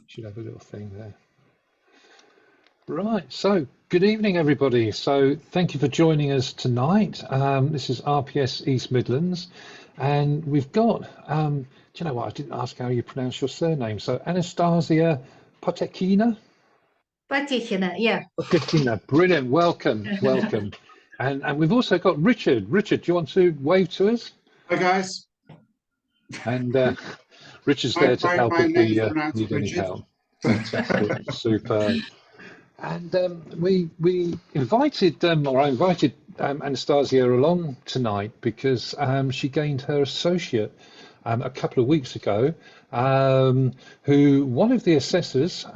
Should have a little thing there. Right, so good evening, everybody. So thank you for joining us tonight. This is RPS East Midlands, and we've got, do you know what, I didn't ask how you pronounce your surname. So Anastasia Potekhina? Potekhina, yeah. Potekhina, brilliant, welcome, welcome. And we've also got Richard. Richard, do you want to wave to us? Hi, guys. And Richard's there to help if we need any Richard. help. Fantastic, superb. And we invited, or I invited Anastasia along tonight because she gained her associate a couple of weeks ago, who one of the assessors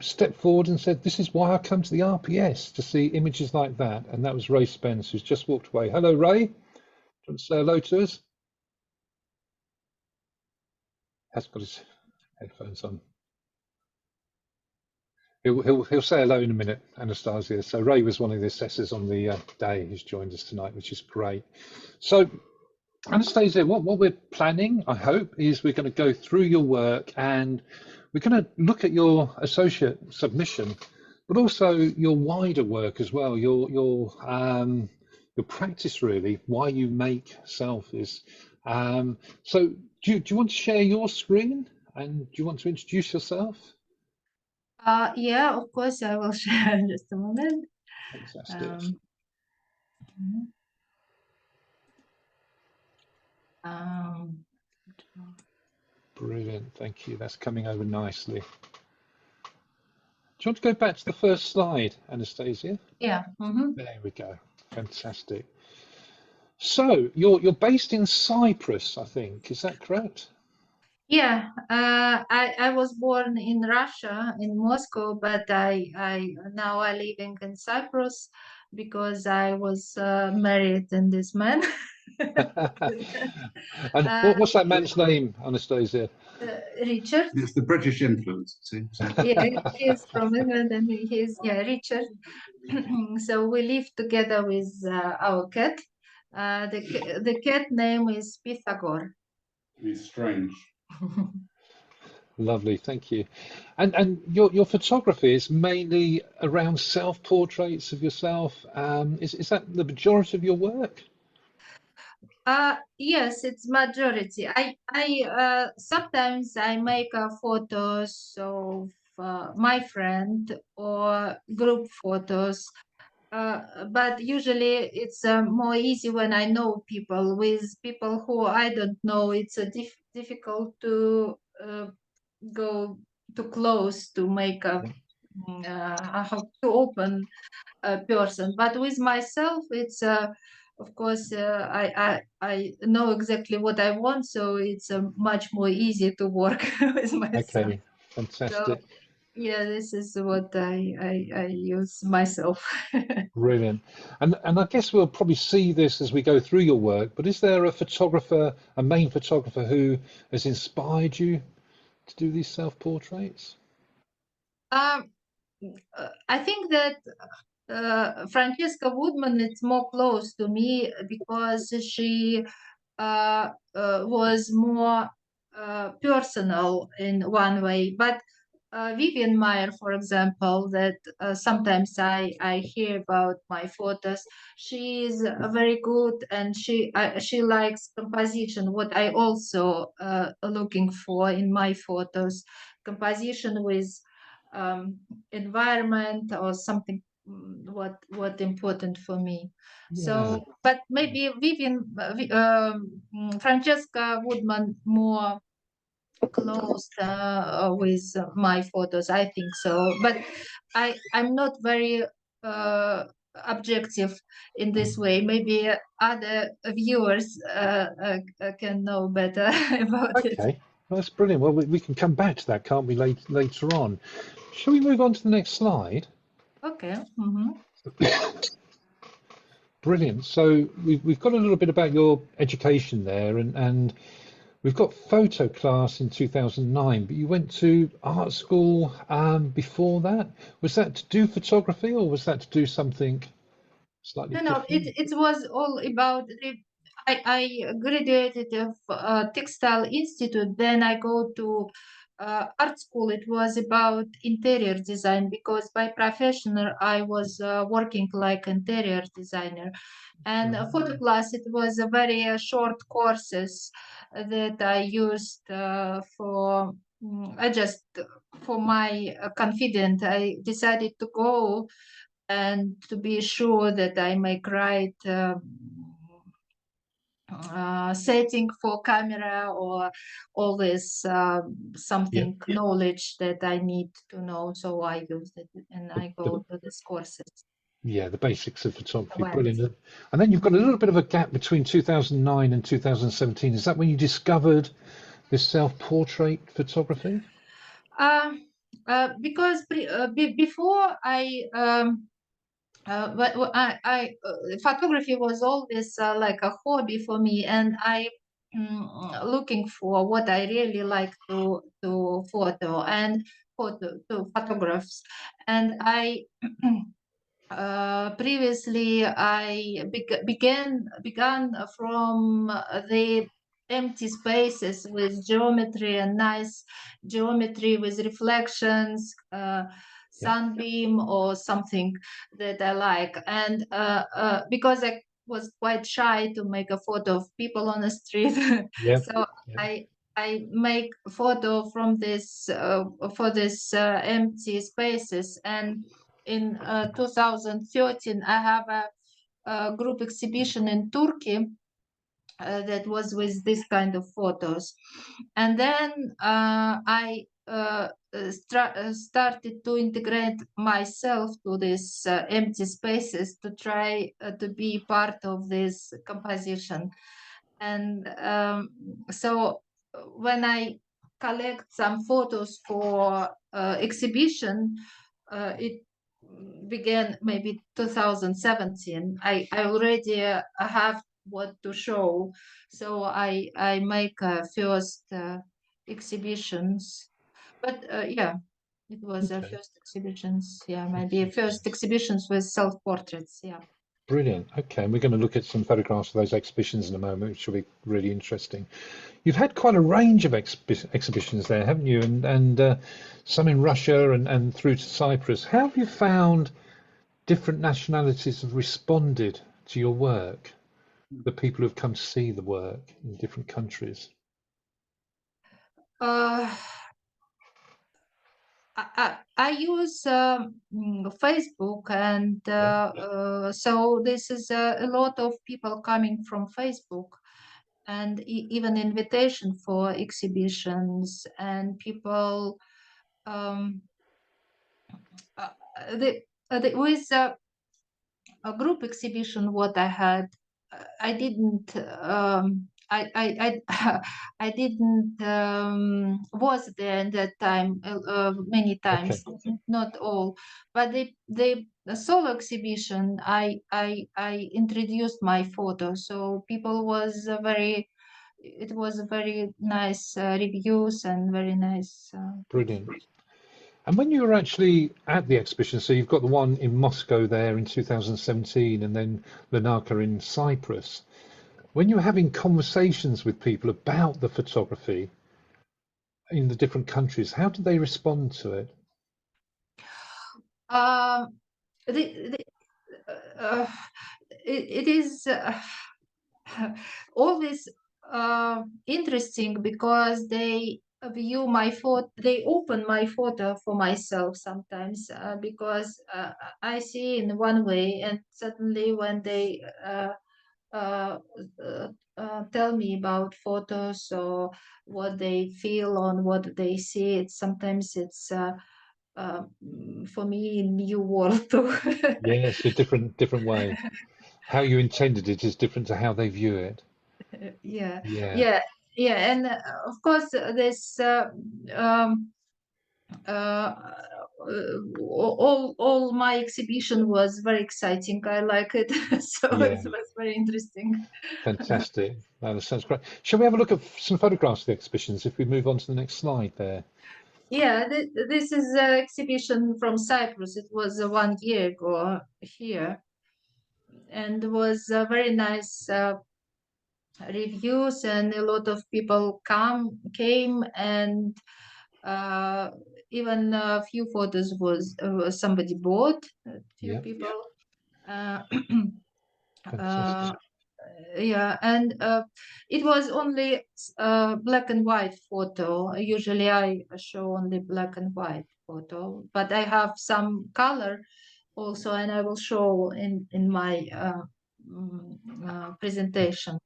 stepped forward and said, "This is why I come to the RPS, to see images like that." And that was Ray Spence, who's just walked away. Hello, Ray. Do you want to say hello to us? Has got his headphones on. He'll say hello in a minute, Anastasia. So Ray was one of the assessors on the day who's joined us tonight, which is great. So Anastasia, what we're planning, I hope, is we're going to go through your work and we're going to look at your associate submission, but also your wider work as well, your practice really, why you make selfies. So do you want to share your screen, and do you want to introduce yourself? Yeah, of course, I will share in just a moment. Fantastic. Brilliant, thank you. That's coming over nicely. Do you want to go back to the first slide, Anastasia? Yeah. There we go. Fantastic. So you're based in Cyprus, I think. Is that correct? Yeah, I was born in Russia, in Moscow, but I now I living in Cyprus because I was married in this man. And what's that man's name, Anastasia? Richard. It's the British influence, it seems. Yeah, he's from England, and he's Richard. So we live together with our cat. The cat name is Pythagore. It's strange. Lovely, thank you. And your photography is mainly around self-portraits of yourself. Is that the majority of your work? Yes, it's majority. I sometimes I make photos of my friend or group photos, but usually it's more easy when I know people. With people who I don't know, it's difficult to go too close to make to open a person. But with myself, it's of course I know exactly what I want, so it's much more easy to work with myself. Okay, fantastic. So, yeah, this is what I use myself. Brilliant. And I guess we'll probably see this as we go through your work, but is there a photographer, a main photographer who has inspired you to do these self-portraits? I think that Francesca Woodman is more close to me because she was more personal in one way. But Vivian Meyer, for example, that sometimes I hear about my photos. She is very good, and she likes composition. What I also looking for in my photos, composition with environment or something. What important for me. Yeah. So, but maybe Vivian, Francesca Woodman more close with my photos, I think so. But I'm not very objective in this way. Maybe other viewers can know better about it. Okay, well, that's brilliant. Well, we can come back to that, can't we, later on? Shall we move on to the next slide? Okay. Brilliant. So we've got a little bit about your education there, and we've got photo class in 2009, but you went to art school before that. Was that to do photography, or was that to do something slightly different? It was all about I graduated of Textile Institute. Then I go to art school, it was about interior design, because by professional I was working like interior designer. And photo class, it was a very short courses that I used for I just for my confidence I decided to go and to be sure that I make right setting for camera, or all this something knowledge that I need to know. So I use it and I go to these courses. Yeah, the basics of photography, Went. brilliant. And then you've got a little bit of a gap between 2009 and 2017. Is that when you discovered this self-portrait photography? Because before photography was always like a hobby for me, and I looking for what I really like to photo and to photographs, and I previously I began from the empty spaces with geometry and nice geometry with reflections, sunbeam or something that I like. And because I was quite shy to make a photo of people on the street, so I make a photo from this for this empty spaces. And in 2013, I have a group exhibition in Turkey that was with this kind of photos. And then I started to integrate myself to these empty spaces to try to be part of this composition. And so when I collect some photos for exhibition, it began maybe 2017. I already have what to show, so I make first exhibitions. But yeah, it was first exhibitions. Yeah, maybe first exhibitions with self portraits. Yeah. Brilliant. Okay, and we're going to look at some photographs of those exhibitions in a moment, which will be really interesting. You've had quite a range of exhibitions there, haven't you? And some in Russia and through to Cyprus. How have you found different nationalities have responded to your work? The people who've come to see the work in different countries. I use Facebook, and so this is a lot of people coming from Facebook, and even invitation for exhibitions, and people with a group exhibition what I had, I didn't I didn't was there at that time many times, not all, but the solo exhibition I introduced my photo, so people was very, it was very nice reviews and very nice. Brilliant. And when you were actually at the exhibition, so you've got the one in Moscow there in 2017 and then Larnaca in Cyprus, when you were having conversations with people about the photography in the different countries, how did they respond to it? The, it is always interesting because they view my photo, they open my photo for myself sometimes, because I see in one way, and suddenly when they uh, tell me about photos or what they feel on what they see, it's sometimes it's for me new world too. Yes, a different way. How you intended it is different to how they view it. Yeah, Yeah, yeah, yeah, and of course this um, uh, all my exhibition was very exciting. I like it, so it yeah, was very interesting. fantastic. No, that sounds great. Shall we have a look at some photographs of the exhibitions if we move on to the next slide there? Yeah, this is an exhibition from Cyprus. It was 1 year ago here, and it was very nice reviews, and a lot of people came, and Even a few photos was somebody bought, a few Yeah. people. Fantastic. Yeah, and it was only black and white photo. Usually I show only black and white photo, but I have some color also, and I will show in my presentation.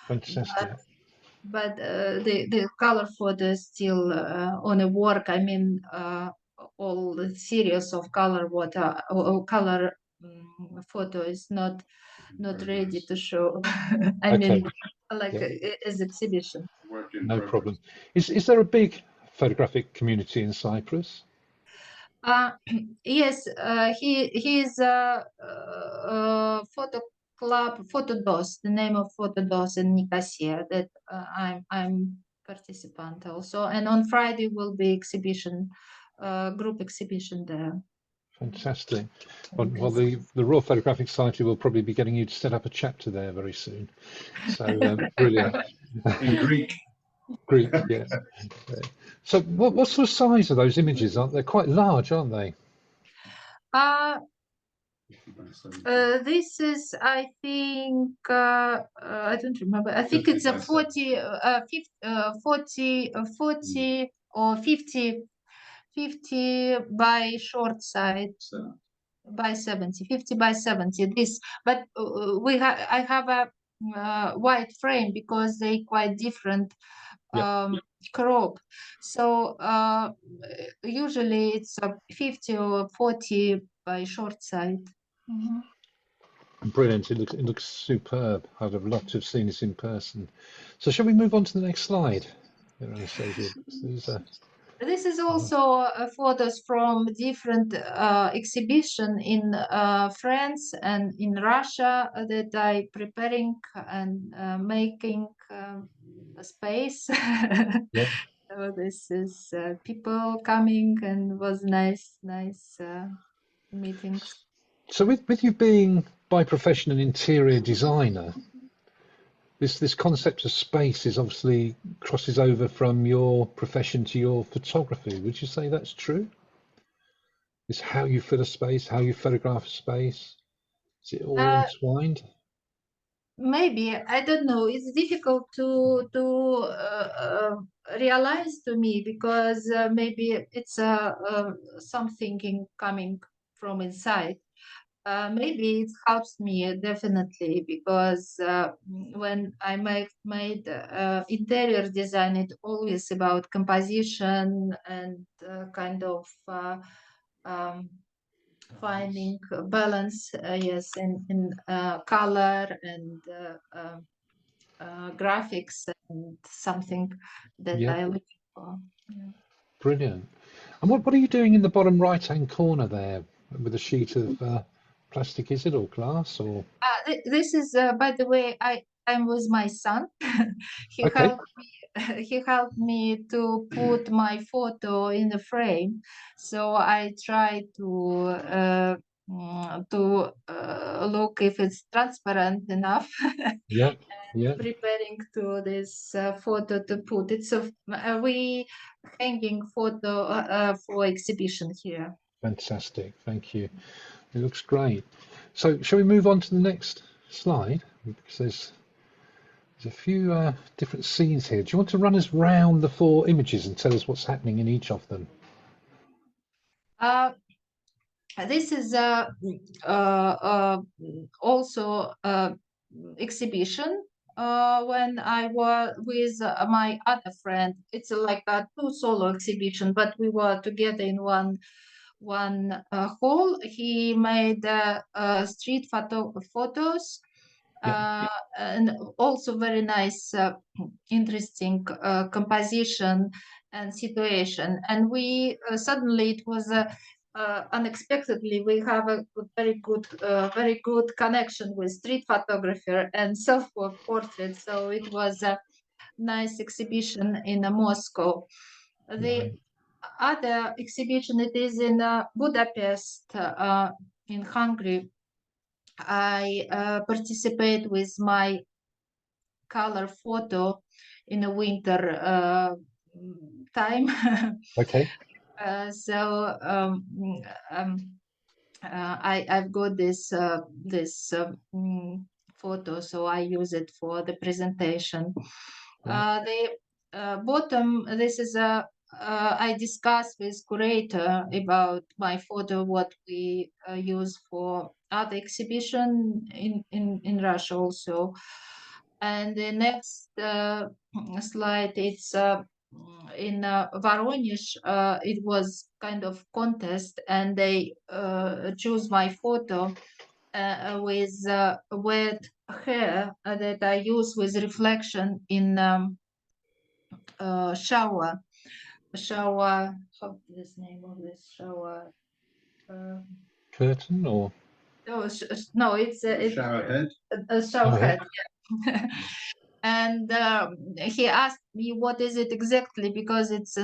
Fantastic. But the color photo is still on a work. I mean, all the series of color water or color photo is not Very ready nice. to show. I Okay. mean, like Yeah. as exhibition. Work in No progress. problem. Is there a big photographic community in Cyprus? Yes, he is photo club Photodos, the name of Photodos in Nicosia that I'm participant also, and on Friday will be exhibition, group exhibition there. Fantastic. Well, the Royal Photographic Society will probably be getting you to set up a chapter there very soon. So brilliant. In Greek. Greek, yeah. So what sort of size are those images? Aren't they quite large, aren't they? This is, I think, I don't remember. I think 50 it's a by 40, 40 or 50 by short side. By 70, 50 by 70. This, but I have a wide frame because they quite different crop. So usually it's a 50 or 40 by short side. Brilliant. It looks superb. I'd have loved to have seen this in person. So shall we move on to the next slide? There, Anastasia. This is also photos from different exhibition in France and in Russia that I preparing and making a space. Yeah. So this is people coming and was nice meetings. So with you being by profession an interior designer, this concept of space is obviously crosses over from your profession to your photography. Would you say that's true? It's how you fill a space, how you photograph a space. Is it all entwined? Maybe I don't know. It's difficult to realize to me because maybe it's something coming from inside. Maybe it helps me definitely because when I made interior design, it's always about composition and kind of finding balance, yes, in color and graphics and something that Yeah, I look for. Yeah. brilliant. And what are you doing in the bottom right-hand corner there with a sheet of plastic? Is it or glass or? This is, by the way, I'm with my son. He Okay, helped me. He helped me to put my photo in the frame. So I try to look if it's transparent enough. yeah, yeah, Preparing to this photo to put it. So we hanging photo for exhibition here. fantastic. Thank you. It looks great. So shall we move on to the next slide? Because there's a few different scenes here. Do you want to run us round the 4 images and tell us what's happening in each of them? This is also exhibition when I was with my other friend. It's like a 2 solo exhibition, but we were together in one hall. He made street photos Yeah, and also very nice, interesting composition and situation. And we suddenly it was unexpectedly we have a very good connection with street photographer and self portrait. So it was a nice exhibition in Moscow. The right. other exhibition it is in Budapest in Hungary. I participate with my color photo in a winter time. Okay. I've got this photo, so I use it for the presentation. The bottom, this is a I discussed with curator about my photo, what we use for art exhibition in Russia also. And the next slide, it's in Voronezh. It was kind of contest, and they choose my photo with wet hair that I use with reflection in shower. How is the name of this shower? Curtain or? Oh, no, it's Shower head. a shower Oh, head. Yeah. And he asked me what is it exactly, because it's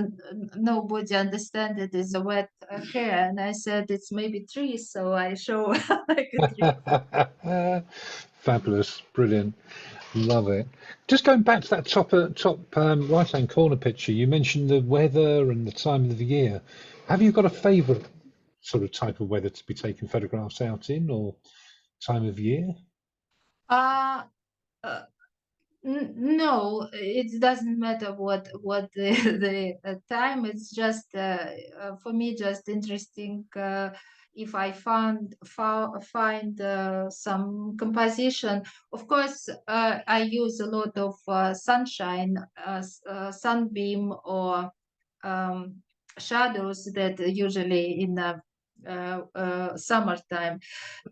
nobody understand it is a wet hair, and I said it's maybe trees, so I show like a tree. Fabulous, brilliant, love it. Just going back to that top right-hand corner picture, you mentioned the weather and the time of the year. Have you got a favourite sort of type of weather to be taking photographs out in, or time of year? Uh, uh, no, it doesn't matter what the time. It's just for me just interesting if I find some composition. Of course, I use a lot of sunshine, sunbeam, or um, shadows that usually in the summertime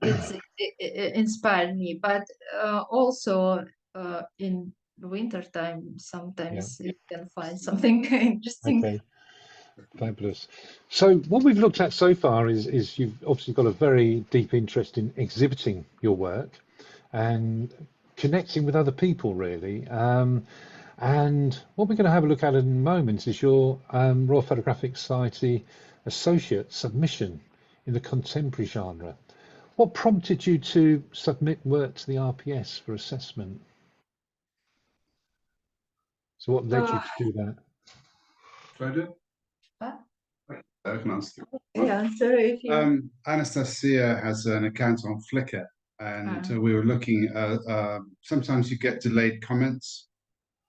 it inspired me, but also in wintertime, Yeah. sometimes you can find something interesting. Okay. Fabulous. So what we've looked at so far is you've obviously got a very deep interest in exhibiting your work and connecting with other people, really. And what we're going to have a look at in a moment is your Royal Photographic Society associate submission in the contemporary genre. What prompted you to submit work to the RPS for assessment? So what led you to do that? Should I do it? Huh? I can answer. Yeah, sorry if you. Anastasia has an account on Flickr, and we were looking at sometimes you get delayed comments,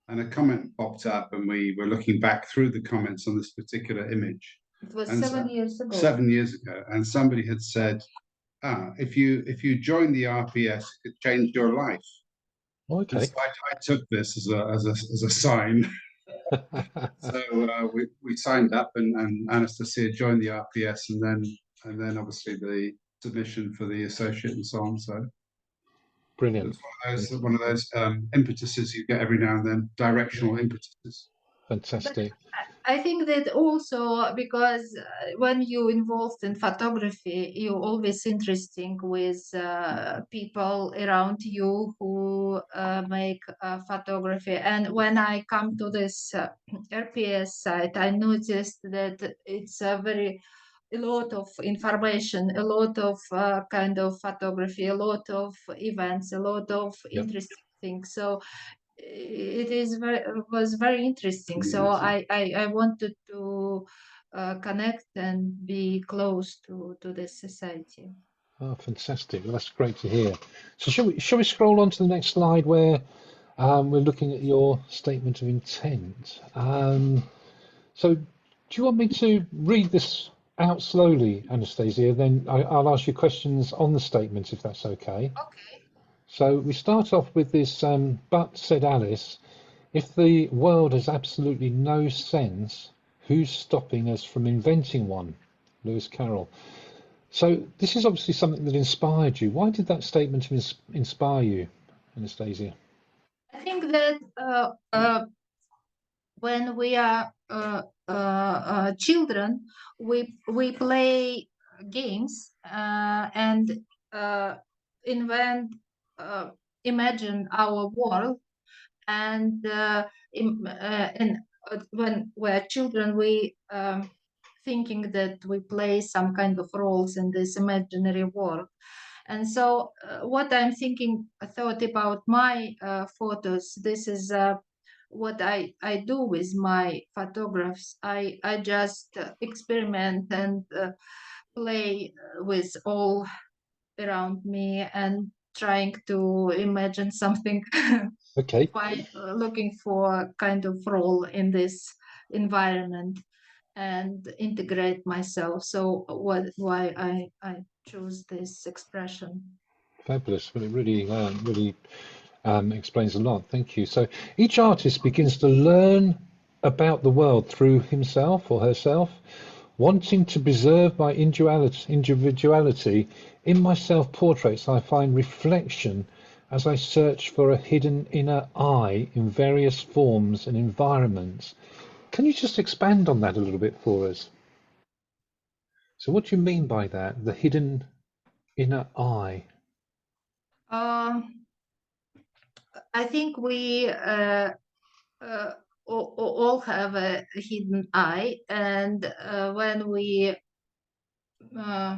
and a comment popped up, and we were looking back through the comments on this particular image. It was And 7 years ago. 7 years ago, and somebody had said, if you join the RPS, it could change your life. Okay. So I took this as a sign. So we signed up, and Anastasia joined the RPS, and then obviously the submission for the associate and so on. So Brilliant. it's one of those impetuses you get every now and then, directional impetuses. Fantastic. I think that also because when you involved in photography, you're always interesting with people around you who make photography. And when I come to this RPS site, I noticed that it's a lot of information, a lot of kind of photography, a lot of events, a lot of Yep. interesting things. So was very interesting. So I wanted to connect and be close to this society. Oh, fantastic. Well, that's great to hear. So shall we scroll on to the next slide where we're looking at your statement of intent. So do you want me to read this out slowly, Anastasia? Then I'll ask you questions on the statement, if that's okay. Okay. So we start off with this, but said Alice, if the world has absolutely no sense, who's stopping us from inventing one? Lewis Carroll. So this is obviously something that inspired you. Why did that statement inspire you, Anastasia? I think that when we are children, we play games and invent, imagine our world, and when we're children, we thinking that we play some kind of roles in this imaginary world. And so what I'm thinking, I thought about my photos. This is what I do with my photographs. I just experiment and play with all around me and trying to imagine something, Okay. looking for kind of role in this environment and integrate myself. So why I choose this expression. Fabulous. Well, it really explains a lot. Thank you. So each artist begins to learn about the world through himself or herself, wanting to preserve my individuality. In my self-portraits, I find reflection as I search for a hidden inner I in various forms and environments. Can you just expand on that a little bit for us? So what do you mean by that? The hidden inner I? I think we all have a hidden eye, and when uh,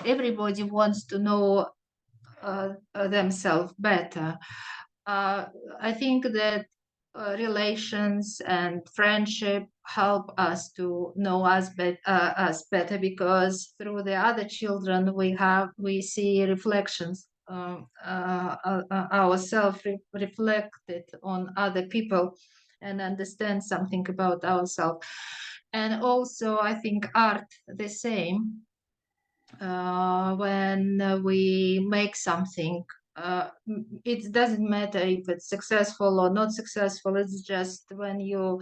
everybody wants to know themselves better. I think that relations and friendship help us to know us better, because through the other children we see reflections, ourselves reflected on other people, and understand something about ourselves. And also I think art the same. When we make something, it doesn't matter if it's successful or not successful. It's just when you,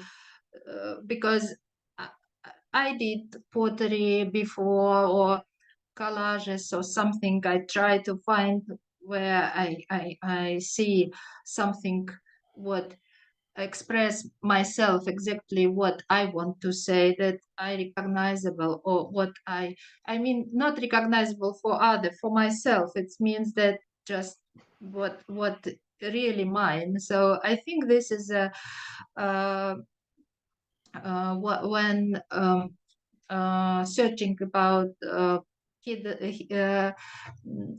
because I, I did pottery before, or collages or something. I try to find where I see something what express myself exactly what I want to say, that I recognizable, or what I mean not recognizable for other, for myself. It means that just what really mine. So I think this is a when searching about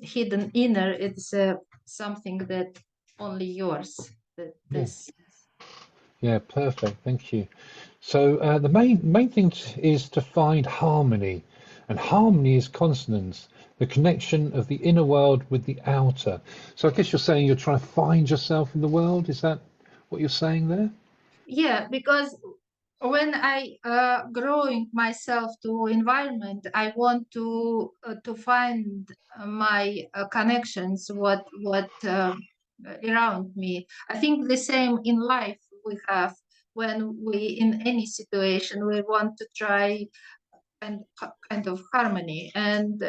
hidden inner, it's something that only yours. That Yeah. this. Yeah, perfect. Thank you. So the main thing is to find harmony, and harmony is consonance, the connection of the inner world with the outer. So I guess you're saying you're trying to find yourself in the world. Is that what you're saying there? Yeah, because when I growing myself to environment, I want to find my connections, what around me. I think the same in life we have, when we in any situation we want to try kind of harmony. And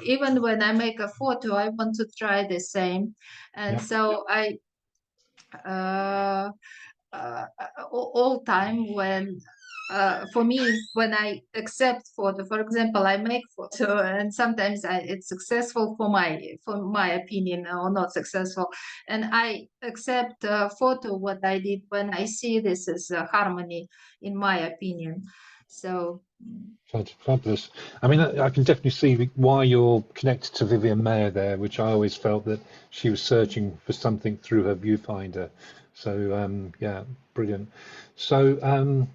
even when I make a photo, I want to try the same. And Yeah. so I uh, all time when for me, when I accept photo, for example, I make photo and sometimes it's successful for my opinion, or not successful, and I accept photo what I did when I see this as a harmony in my opinion. So Fabulous. I mean, I can definitely see why you're connected to Vivian Mayer there, which I always felt that she was searching for something through her viewfinder. So yeah, brilliant. So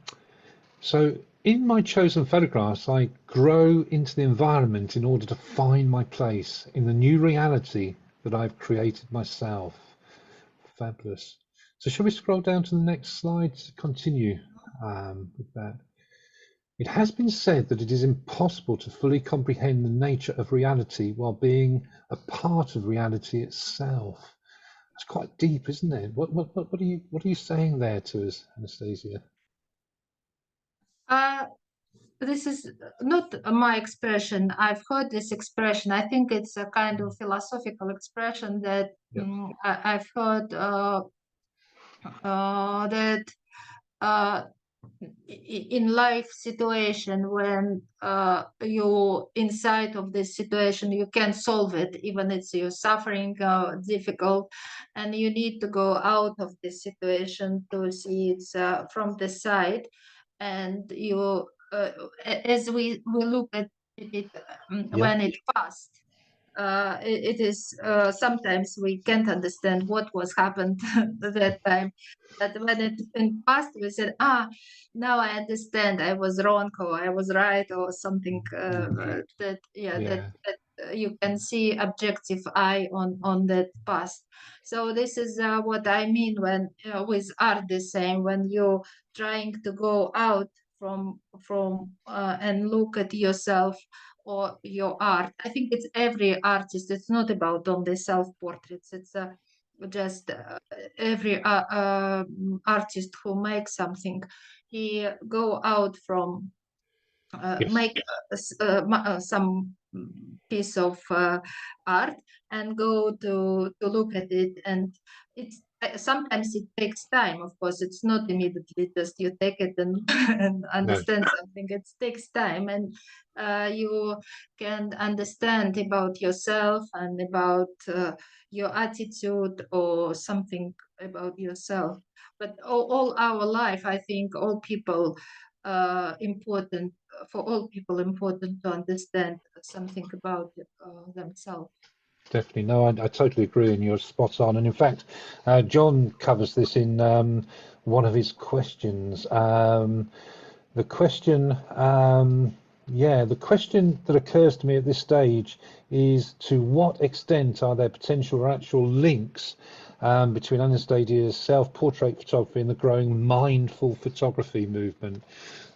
so in my chosen photographs, I grow into the environment in order to find my place in the new reality that I've created myself. Fabulous. So shall we scroll down to the next slide to continue with that? It has been said that it is impossible to fully comprehend the nature of reality while being a part of reality itself. It's quite deep, isn't it? What are you saying there to us, Anastasia? uh, this is not my expression. I've heard this expression. I think it's a kind of philosophical expression that Yep. I've heard that uh, in life situation, when you inside of this situation, you can solve it, even it's you're suffering difficult, and you need to go out of this situation to see it from the side. And you as we look at it Yeah. when it passed, it is sometimes we can't understand what was happened at that time. But when it in past, we said, now I understand. I was wrong, or I was right, or something. That Yeah. you can see objective eye on that past. So this is what I mean when with art the same. When you're trying to go out from and look at yourself or your art. I think it's every artist. It's not about only self-portraits. It's just every artist who makes something. He go out from Yes. make some piece of art and go to look at it, and it's sometimes it takes time. Of course, it's not immediately just you take it and, and No. understand something. It takes time, and you can understand about yourself and about your attitude or something about yourself. But all our life, I think all people important for all people important to understand something about themselves. Definitely. No, I totally agree, and you're spot on. And in fact, John covers this in one of his questions. The question, the question that occurs to me at this stage is, to what extent are there potential or actual links between Anastasia's self-portrait photography and the growing mindful photography movement?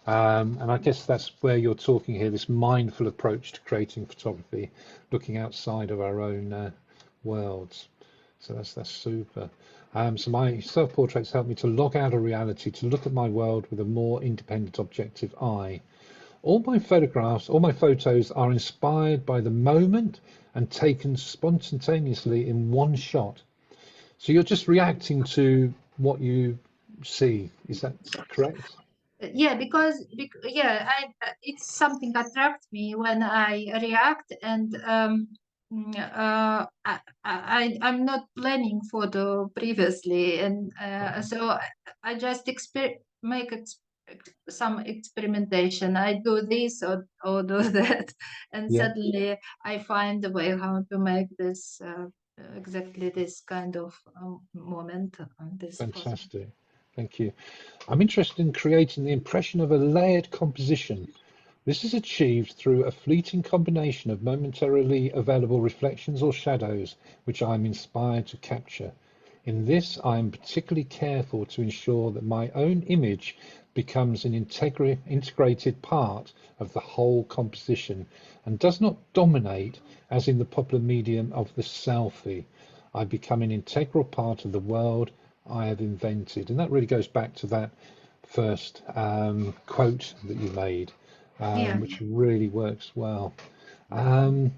And I guess that's where you're talking here, this mindful approach to creating photography, looking outside of our own worlds. So that's super. So my self-portraits help me to log out of reality, to look at my world with a more independent, objective eye. All my photographs, all my photos are inspired by the moment and taken spontaneously in one shot. So you're just reacting to what you see. Is that correct? Yeah, because it's something attracts me when I react, and I'm not planning photo previously, and so I just make some experimentation. I do this or do that, and Yeah. suddenly I find a way how to make this exactly this kind of moment on this photo. Fantastic. Thank you. I'm interested in creating the impression of a layered composition. This is achieved through a fleeting combination of momentarily available reflections or shadows, which I am inspired to capture. In this, I am particularly careful to ensure that my own image becomes an integrated part of the whole composition and does not dominate, as in the popular medium of the selfie. I become an integral part of the world I have invented. And that really goes back to that first quote that you made, Yeah. which really works well. Um,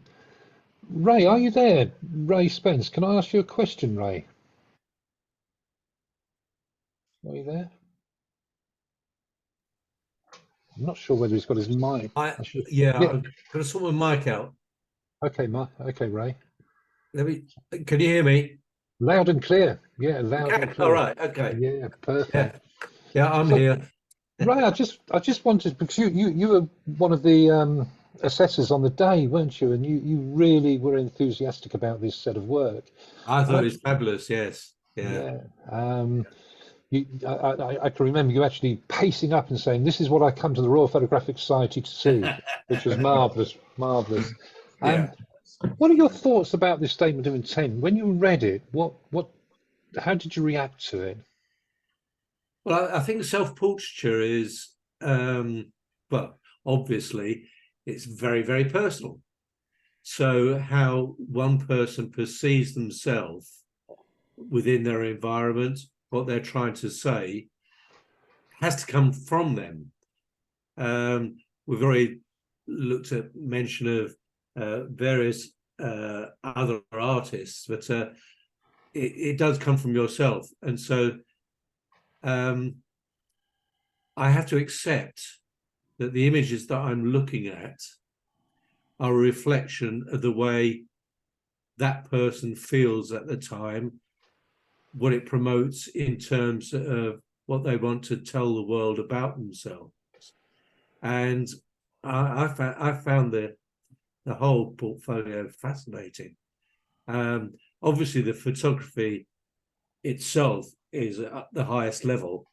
Ray, are you there? Ray Spence, can I ask you a question, Ray? Are you there? I'm not sure whether he's got his mic. Yeah, Yeah. I'm gonna sort my mic out. Okay, okay, Ray. Can you hear me? Loud and clear. Yeah, loud and Okay. clear. All right, okay. Yeah, perfect. Yeah, I'm So, here. Ray, I just wanted, because you were one of the assessors on the day, weren't you? And you really were enthusiastic about this set of work. I thought it was fabulous, yes. Yeah. Yeah. I can remember you actually pacing up and saying, "This is what I come to the Royal Photographic Society to see," which was marvelous, marvelous. Yeah. What are your thoughts about this statement of intent? When you read it, how did you react to it? Well, I think self-portraiture is, well, obviously, it's very, very personal. So how one person perceives themselves within their environment, what they're trying to say, has to come from them. We've already looked at mention of various other artists, but it does come from yourself. And so I have to accept that the images that I'm looking at are a reflection of the way that person feels at the time, what it promotes in terms of what they want to tell the world about themselves. And I found the the whole portfolio fascinating. Obviously, the photography itself is at the highest level,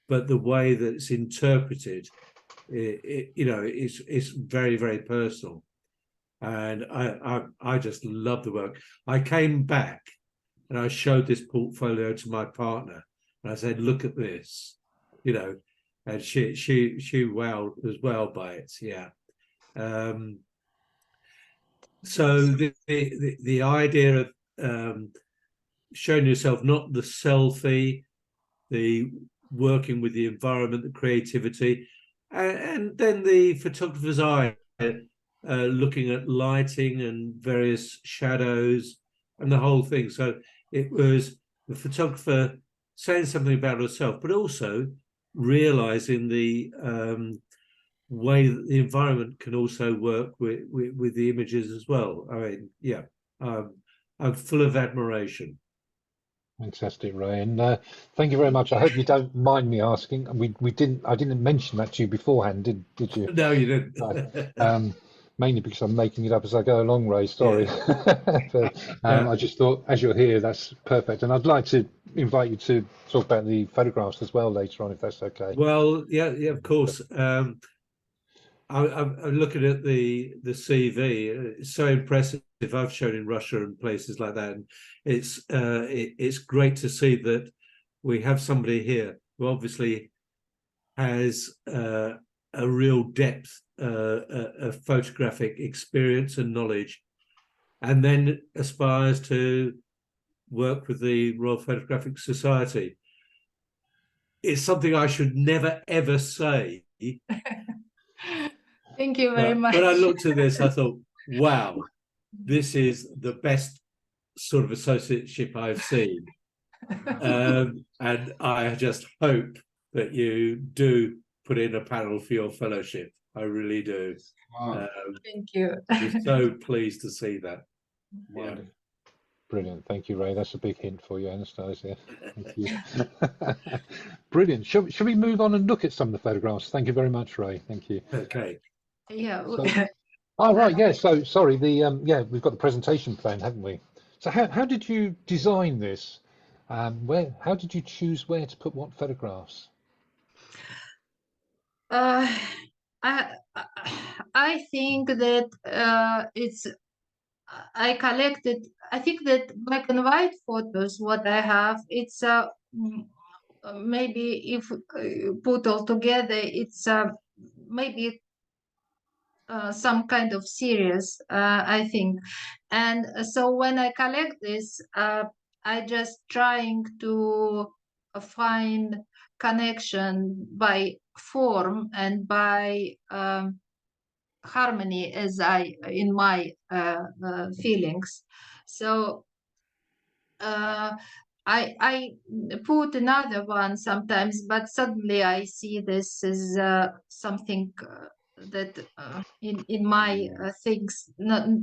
but the way that it's interpreted, it's very, very personal. And I just love the work. I came back and I showed this portfolio to my partner, and I said, "Look at this," and she wowed as well by it. Yeah. So the idea of showing yourself, not the selfie, the working with the environment, the creativity, and then the photographer's eye, looking at lighting and various shadows and the whole thing. So it was the photographer saying something about herself, but also realizing the way that the environment can also work with the images as well. I mean, yeah, I'm full of admiration. Fantastic, Ray, and thank you very much. I hope you don't mind me asking. I didn't mention that to you beforehand, did you? No, you didn't. No. Mainly because I'm making it up as I go along, Ray. Sorry, but I just thought, as you're here, that's perfect. And I'd like to invite you to talk about the photographs as well later on, if that's okay. Well, yeah, of course. I'm looking at the CV. It's so impressive. I've shown in Russia and places like that, and it's great to see that we have somebody here who obviously has a real depth of photographic experience and knowledge, and then aspires to work with the Royal Photographic Society. It's something I should never ever say. Thank you very much. When I looked at this, I thought, wow, this is the best sort of associateship I've seen. And I just hope that you do put in a panel for your fellowship. I really do. Wow. Thank you. I'm so pleased to see that. Wow. Yeah. Brilliant. Thank you, Ray. That's a big hint for you, Anastasia. Thank you. Brilliant. Should we move on and look at some of the photographs? Thank you very much, Ray. Thank you. Okay. Yeah. Oh, right. Yeah. So sorry. We've got the presentation plan, haven't we? So how did you design this? How did you choose where to put what photographs? I think that I collected. I think that black and white photos, what I have, it's maybe if put all together, it's maybe some kind of series, I think. And so when I collect this, I just trying to find connection by form and by harmony as in my feelings. So I put another one sometimes, but suddenly I see this is something that in my things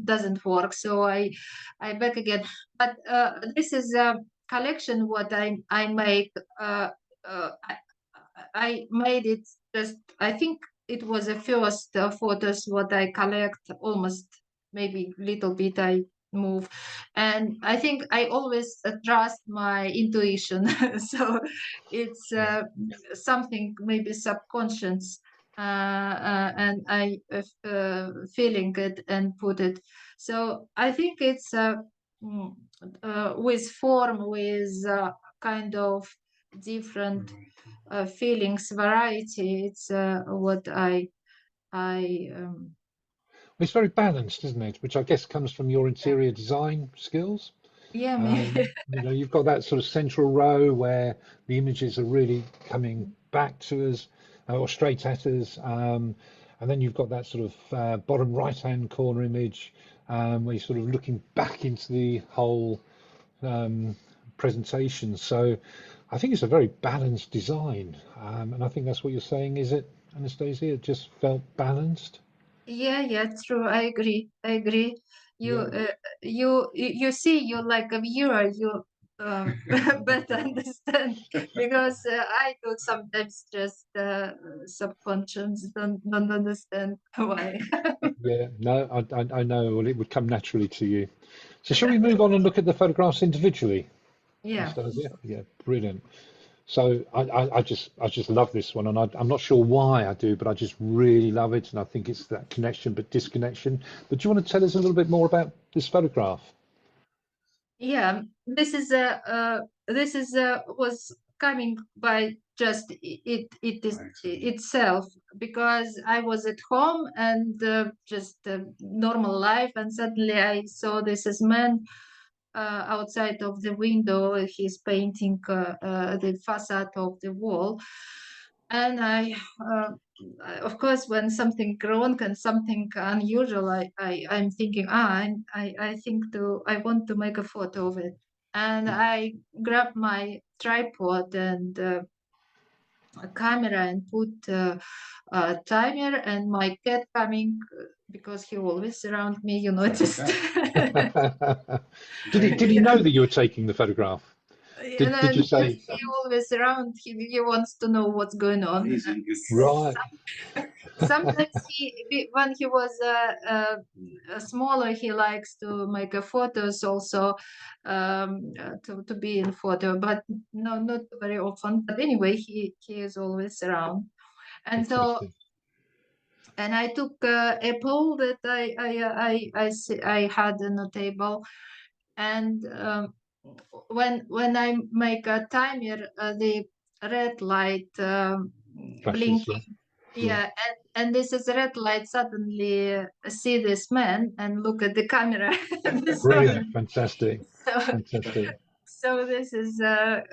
doesn't work. So I back again. But this is a collection what I make. I made it just. I think it was the first photos what I collect. Almost maybe little bit I move, and I think I always trust my intuition. So it's something maybe subconscious, and I feeling it and put it. So I think it's with form, with kind of different feelings variety. It's what It's very balanced, isn't it? Which I guess comes from your interior design skills. yeah, maybe. You've got that sort of central row where the images are really coming back to us or straight at us. And then you've got that sort of bottom right-hand corner image where you're sort of looking back into the whole presentation. So I think it's a very balanced design. And I think that's what you're saying, is it, Anastasia? It just felt balanced. Yeah, true. I agree. You Yeah. you see, you like a viewer, better understand, because I do sometimes just subconscious don't understand why. Yeah, no, I know. Well, it would come naturally to you. So shall we move on and look at the photographs individually? Yeah. Anastasia? Yeah, brilliant. So I just love this one, and I'm not sure why I do, but I just really love it, and I think it's that connection but disconnection. But do you want to tell us a little bit more about this photograph? Yeah, this is was coming by just it is itself, because I was at home and just normal life, and suddenly I saw this as man outside of the window. He's painting the facade of the wall, and of course, when something wrong and something unusual, I'm thinking, I think I want to make a photo of it, and I grabbed my tripod and a camera and put a timer, and my cat coming, because he always around me, you noticed. Did he know that you were taking the photograph? Did you say He always around. He wants to know what's going on. right? Sometimes when he was smaller, he likes to make photos also, to be in photo, but no, not very often. But anyway, he is always around, and so. Fantastic. And I took a pole that I had on the table, and when I make a timer, the red light Flashes, blinking. yeah. Yeah, and this is red light. Suddenly, see this man and look at the camera. Brilliant, fantastic, so, fantastic. so this is a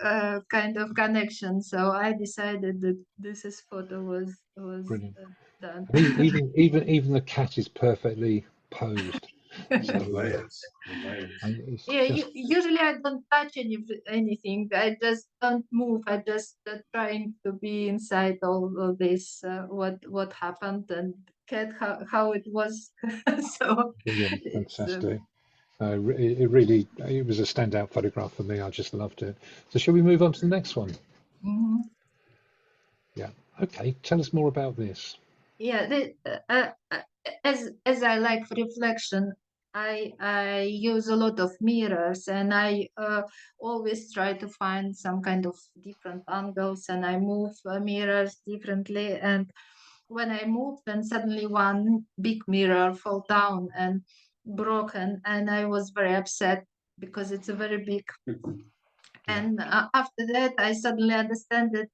kind of connection. So I decided that this is photo was Brilliant. done. And even the cat is perfectly posed. So it's Yeah, just usually I don't touch anything. I just don't move. I just trying to be inside all of this. What happened, and cat how it was. So brilliant, it's fantastic. It was a standout photograph for me. I just loved it. So shall we move on to the next one? mhm. Yeah. Okay. Tell us more about this. Yeah. As I like reflection, I use a lot of mirrors, and I always try to find some kind of different angles, and I move mirrors differently. And when I moved, then suddenly one big mirror fell down and broken, and I was very upset because it's a very big. And after that, I suddenly understand that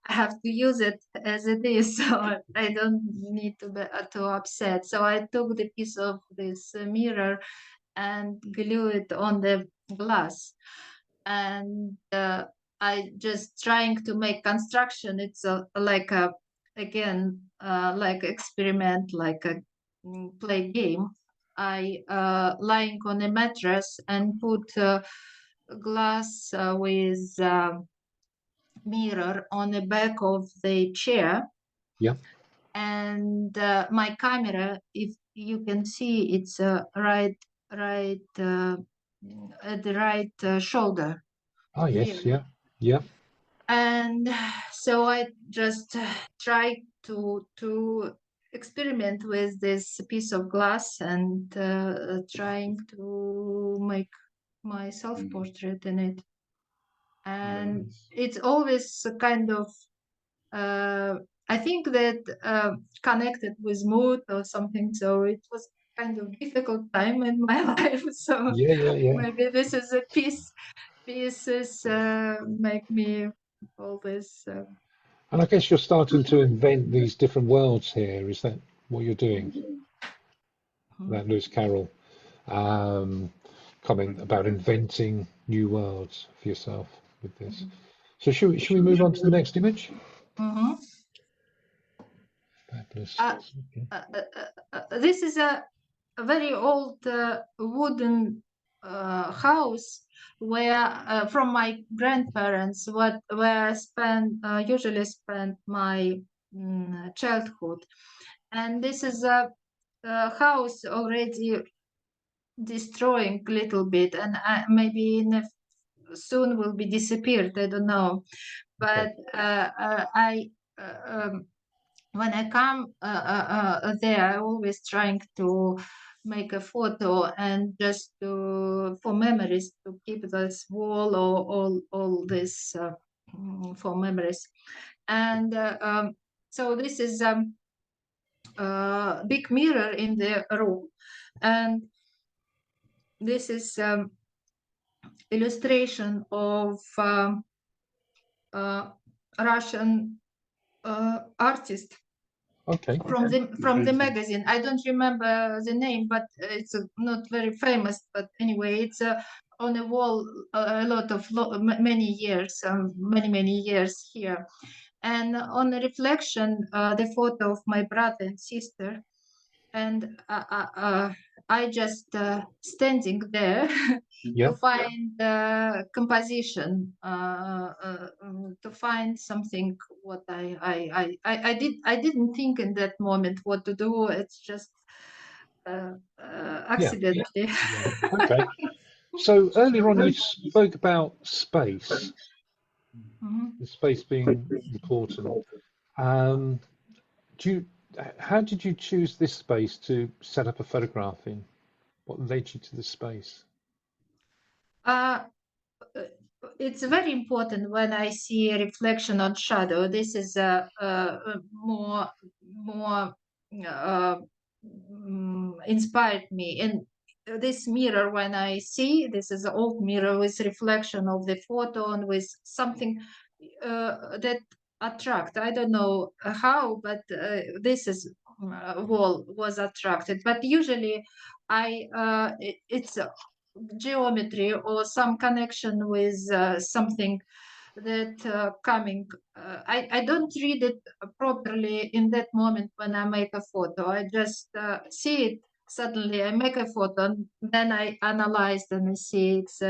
I have to use it as it is, so I don't need to be too upset. So I took the piece of this mirror and glue it on the glass, and I just trying to make construction. It's like a again like experiment, like a play game. I lying on a mattress and put glass with mirror on the back of the chair, Yeah. and my camera, if you can see, it's right at the right shoulder Ah, here. yes. Yeah. Yeah. And so I just try to experiment with this piece of glass, and trying to make my self-portrait in it. And it's always a kind of I think that connected with mood or something. So it was kind of difficult time in my life. So Yeah. Yeah. Yeah. maybe this is a pieces make me always. And I guess you're starting to invent these different worlds here. Is that what you're doing? That Lewis Carroll comment about inventing new worlds for yourself with this. So should we move on to the next image? Mhm. Fabulous. Okay. This is a very old wooden house where from my grandparents, where I usually spent my childhood, and this is a house already destroying a little bit, and maybe in soon will be disappeared. I don't know, but when I come there, I always trying to make a photo and just for memories, to keep this wall or all this for memories. And so this is big mirror in the room, and this is illustration of Russian artist. Okay. From the magazine. I don't remember the name, but it's not very famous. But anyway, it's on a wall many years, many years here. And on the reflection, the photo of my brother and sister, and I just standing there to find composition, to find something what I didn't think in that moment what to do. It's just accidentally. Okay. So earlier on you spoke about space, the space being important. How did you choose this space to set up a photograph in? What led you to this space? It's very important when I see a reflection on shadow. This is more inspired me. And this mirror, when I see, this is an old mirror with reflection of the photo and with something that attract. I don't know how, but this is wall was attracted. But usually, it's geometry or some connection with something that coming. I don't read it properly in that moment when I make a photo. I just see it. Suddenly, I make a photo, and then I analyze and I see it's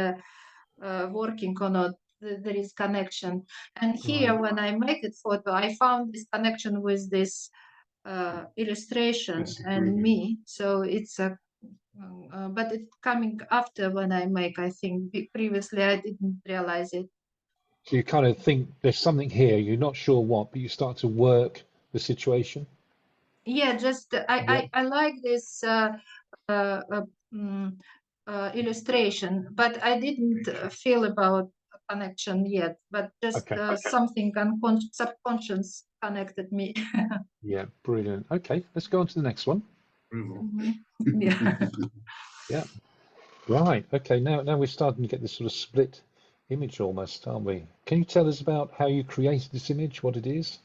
working or not. There is connection, and here when I make it photo, I found this connection with this illustration and me. So it's a but it's coming after when I make, I think. Previously I didn't realize it. So you kind of think there's something here, you're not sure what, but you start to work the situation? Yeah, just I like this illustration, but I didn't feel about a connection yet, but just something subconscious connected me. Yeah, brilliant. Okay, let's go on to the next one. Yeah. Yeah. Right. Okay. Now we're starting to get this sort of split image almost, aren't we? Can you tell us about how you created this image, what it is?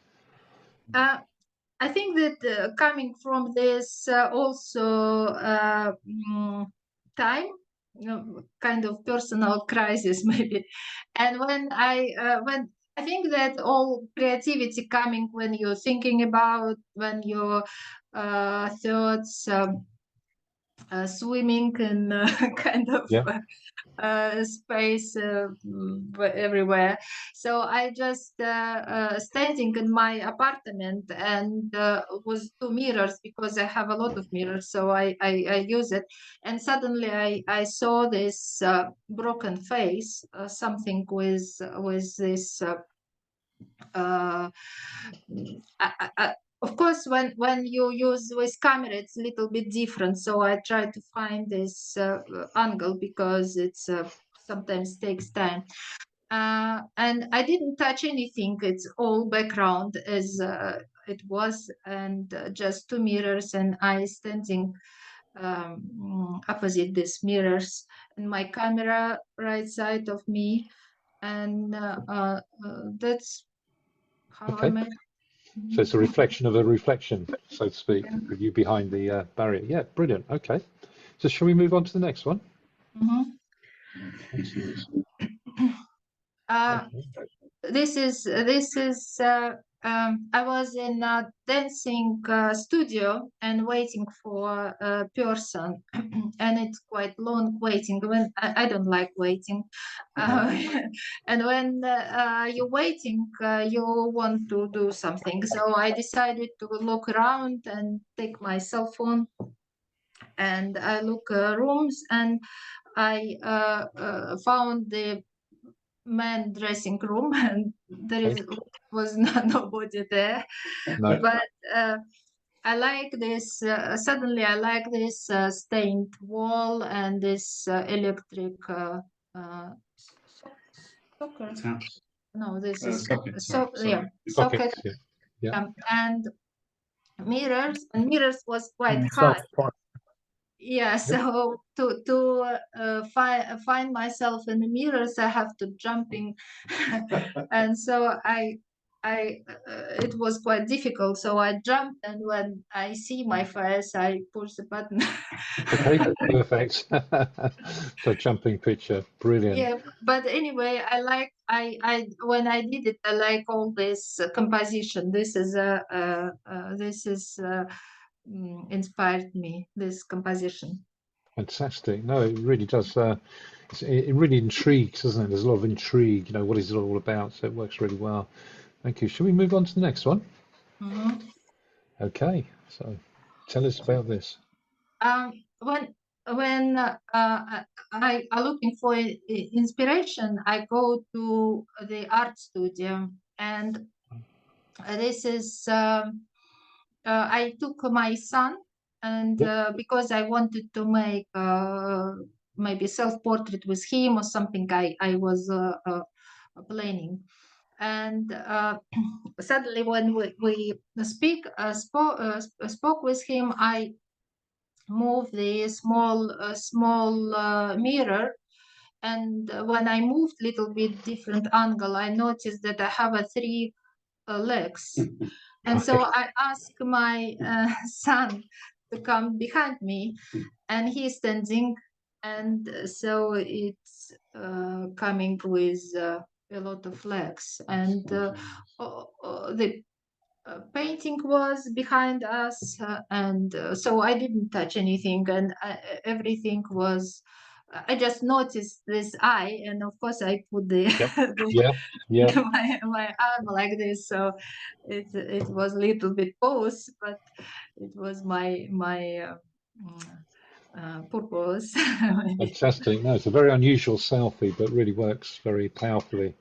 I think that coming from this also time, kind of personal crisis maybe, and when I think that all creativity coming when you're thinking about, when your thoughts swimming in kind of space everywhere. So I just standing in my apartment and with two mirrors, because I have a lot of mirrors, so I use it. And suddenly I saw this broken face, something with this of course, when you use with camera, it's a little bit different. So I try to find this angle, because it's sometimes takes time. And I didn't touch anything. It's all background as it was, and just two mirrors, and I standing opposite these mirrors, and my camera right side of me, and that's how I made. So it's a reflection of a reflection, so to speak, with you behind the barrier. Yeah, brilliant. Okay. So shall we move on to the next one? This is I was in a dancing studio and waiting for a person, and it's quite long waiting. When I don't like waiting, and when you're waiting, you want to do something. So I decided to look around and take my cell phone, and I look rooms, and I found the men dressing room, and there was nobody there. No. But I like this. Suddenly, I like this stained wall and this electric socket. Taps. No, this is Socket. socket. Sockets, yeah. And mirrors. And mirrors was quite Myself, high. Yeah, so to find myself in the mirrors, I have to jumping, and so it was quite difficult. So I jumped, and when I see my face, I push the button. Okay, perfect. So jumping picture, brilliant. Yeah, but anyway, I when I did it, I like all this composition. This is inspired me, this composition. Fantastic. No, it really does. It really intrigues, doesn't it? There's a lot of intrigue. What is it all about? So it works really well. Thank you. Shall we move on to the next one? Mm-hmm. Okay. So tell us about this. When I are looking for inspiration, I go to the art studio, and this is I took my son, and because I wanted to make maybe self-portrait with him or something, I was planning. And suddenly, when we spoke with him, I moved the small mirror, and when I moved a little bit different angle, I noticed that I have 3 legs. And so I asked my son to come behind me, and he's standing, and so it's coming with a lot of legs, and the painting was behind us, and so I didn't touch anything, and everything was. I just noticed this eye, and of course I put the, my arm like this, so it was a little bit pose, but it was my purpose. Fantastic. No, it's a very unusual selfie, but really works very powerfully.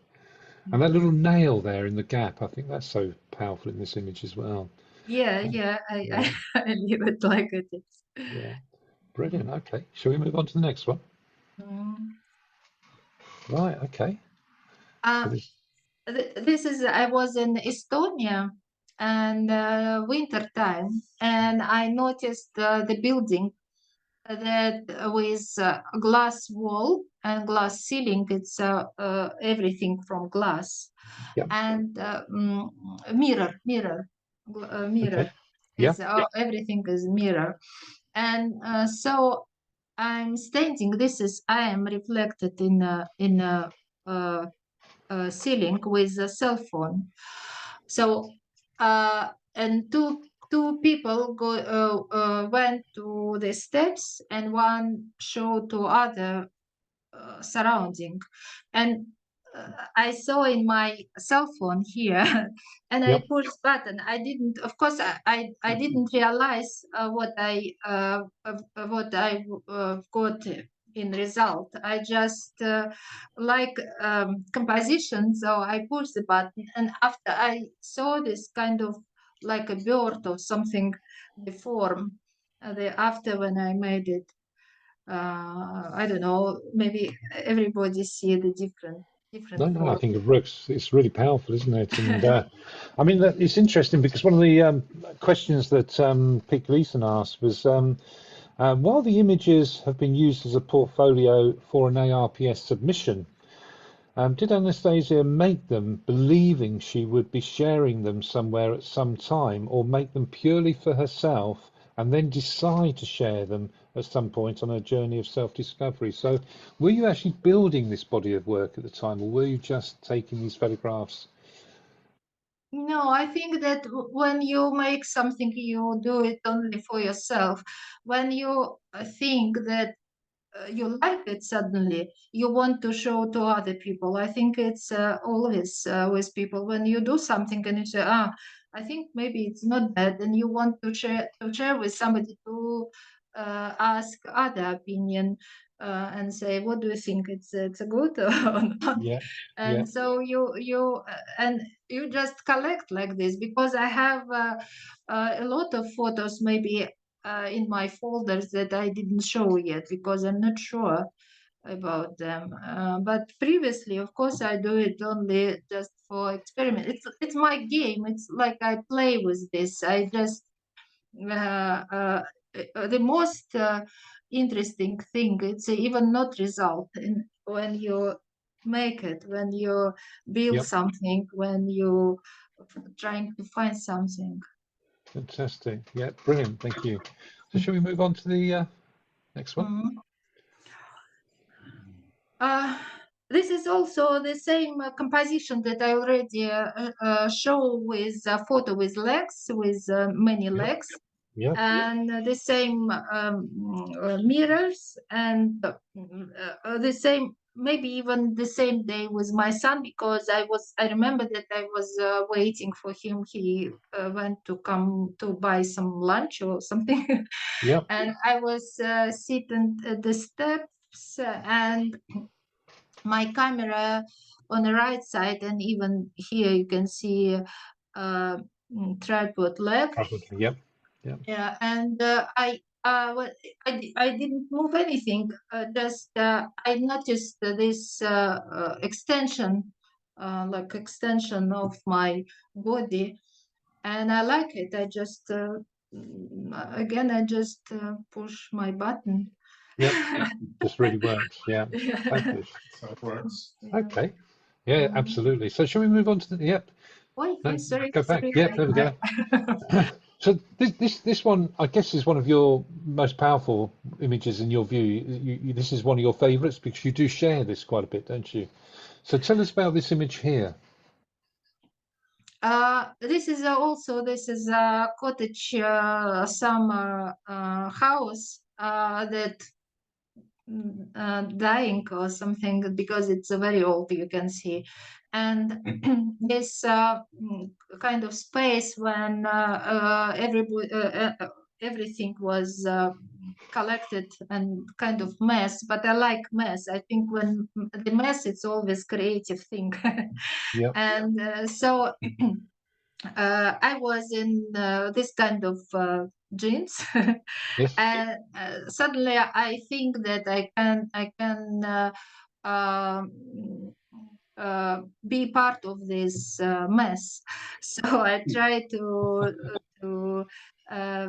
And that little nail there in the gap, I think that's so powerful in this image as well. Yeah, I leave it like it is. Yeah, brilliant. Okay, shall we move on to the next one? Right. Okay. This is I was in Estonia, and winter time, and I noticed the building that with glass wall and glass ceiling. It's everything from glass, and mirror. Okay. It's, everything is mirror, and so I'm standing. I am reflected in a ceiling with a cell phone. So and two people went to the steps, and one showed to other surrounding, and I saw in my cell phone here, and I pushed button. I didn't, of course, I didn't realize what I got in result. I just like composition, so I pushed the button, and after I saw this kind of like a bird or something, the form. After when I made it, I don't know, maybe everybody see the different No, I think it works. It's really powerful, isn't it? And I mean, it's interesting because one of the questions that Pete Gleason asked was, while the images have been used as a portfolio for an ARPS submission, did Anastasia make them believing she would be sharing them somewhere at some time, or make them purely for herself and then decide to share them at some point on her journey of self-discovery? So were you actually building this body of work at the time, or were you just taking these photographs? No, I think that when you make something, you do it only for yourself. When you think that you like it, suddenly you want to show to other people. I think it's always with people, when you do something and you say, I think maybe it's not bad, and you want to share with somebody, to ask other opinion. and say, what do you think? It's a good or not? Yeah. And Yeah. so you just collect like this, because I have a lot of photos maybe in my folders that I didn't show yet because I'm not sure about them. But previously, of course, I do it only just for experiment. It's my game. It's like I play with this. I just the most interesting thing, it's even not result in when you make it, when you build Yep. something, when you trying to find something. Fantastic. Yeah, brilliant. Thank you. So shall we move on to the next one? Mhm. This is also the same composition that I already show with a photo with legs, with many legs. Yeah. And the same mirrors, and the same, maybe even the same day with my son, because I remember that I was waiting for him. He went to come to buy some lunch or something. Yeah. And I was sitting at the steps, and my camera on the right side, and even here you can see tripod leg. Probably. Yep. Yeah. Yeah, and I didn't move anything. Just I noticed this extension, like extension of my body, and I like it. I just again I just push my button. Yep. Just really works. Yeah. Yeah. Fabulous. So it works. Okay. Yeah, absolutely. So shall we move on to the, yep. Wait, No, sorry, go back. sorry. Yeah, there we go. So this one, I guess, is one of your most powerful images in your view. This is one of your favorites because you do share this quite a bit, don't you? So tell us about this image here. This is a cottage summer house that dying or something, because it's very old, you can see. And this kind of space when everything was collected and kind of mess, but I like mess. I think when the mess, it's always creative thing. Yeah. And so I was in this kind of jeans, Yes. and suddenly I think that I can be part of this mess. So I try to uh,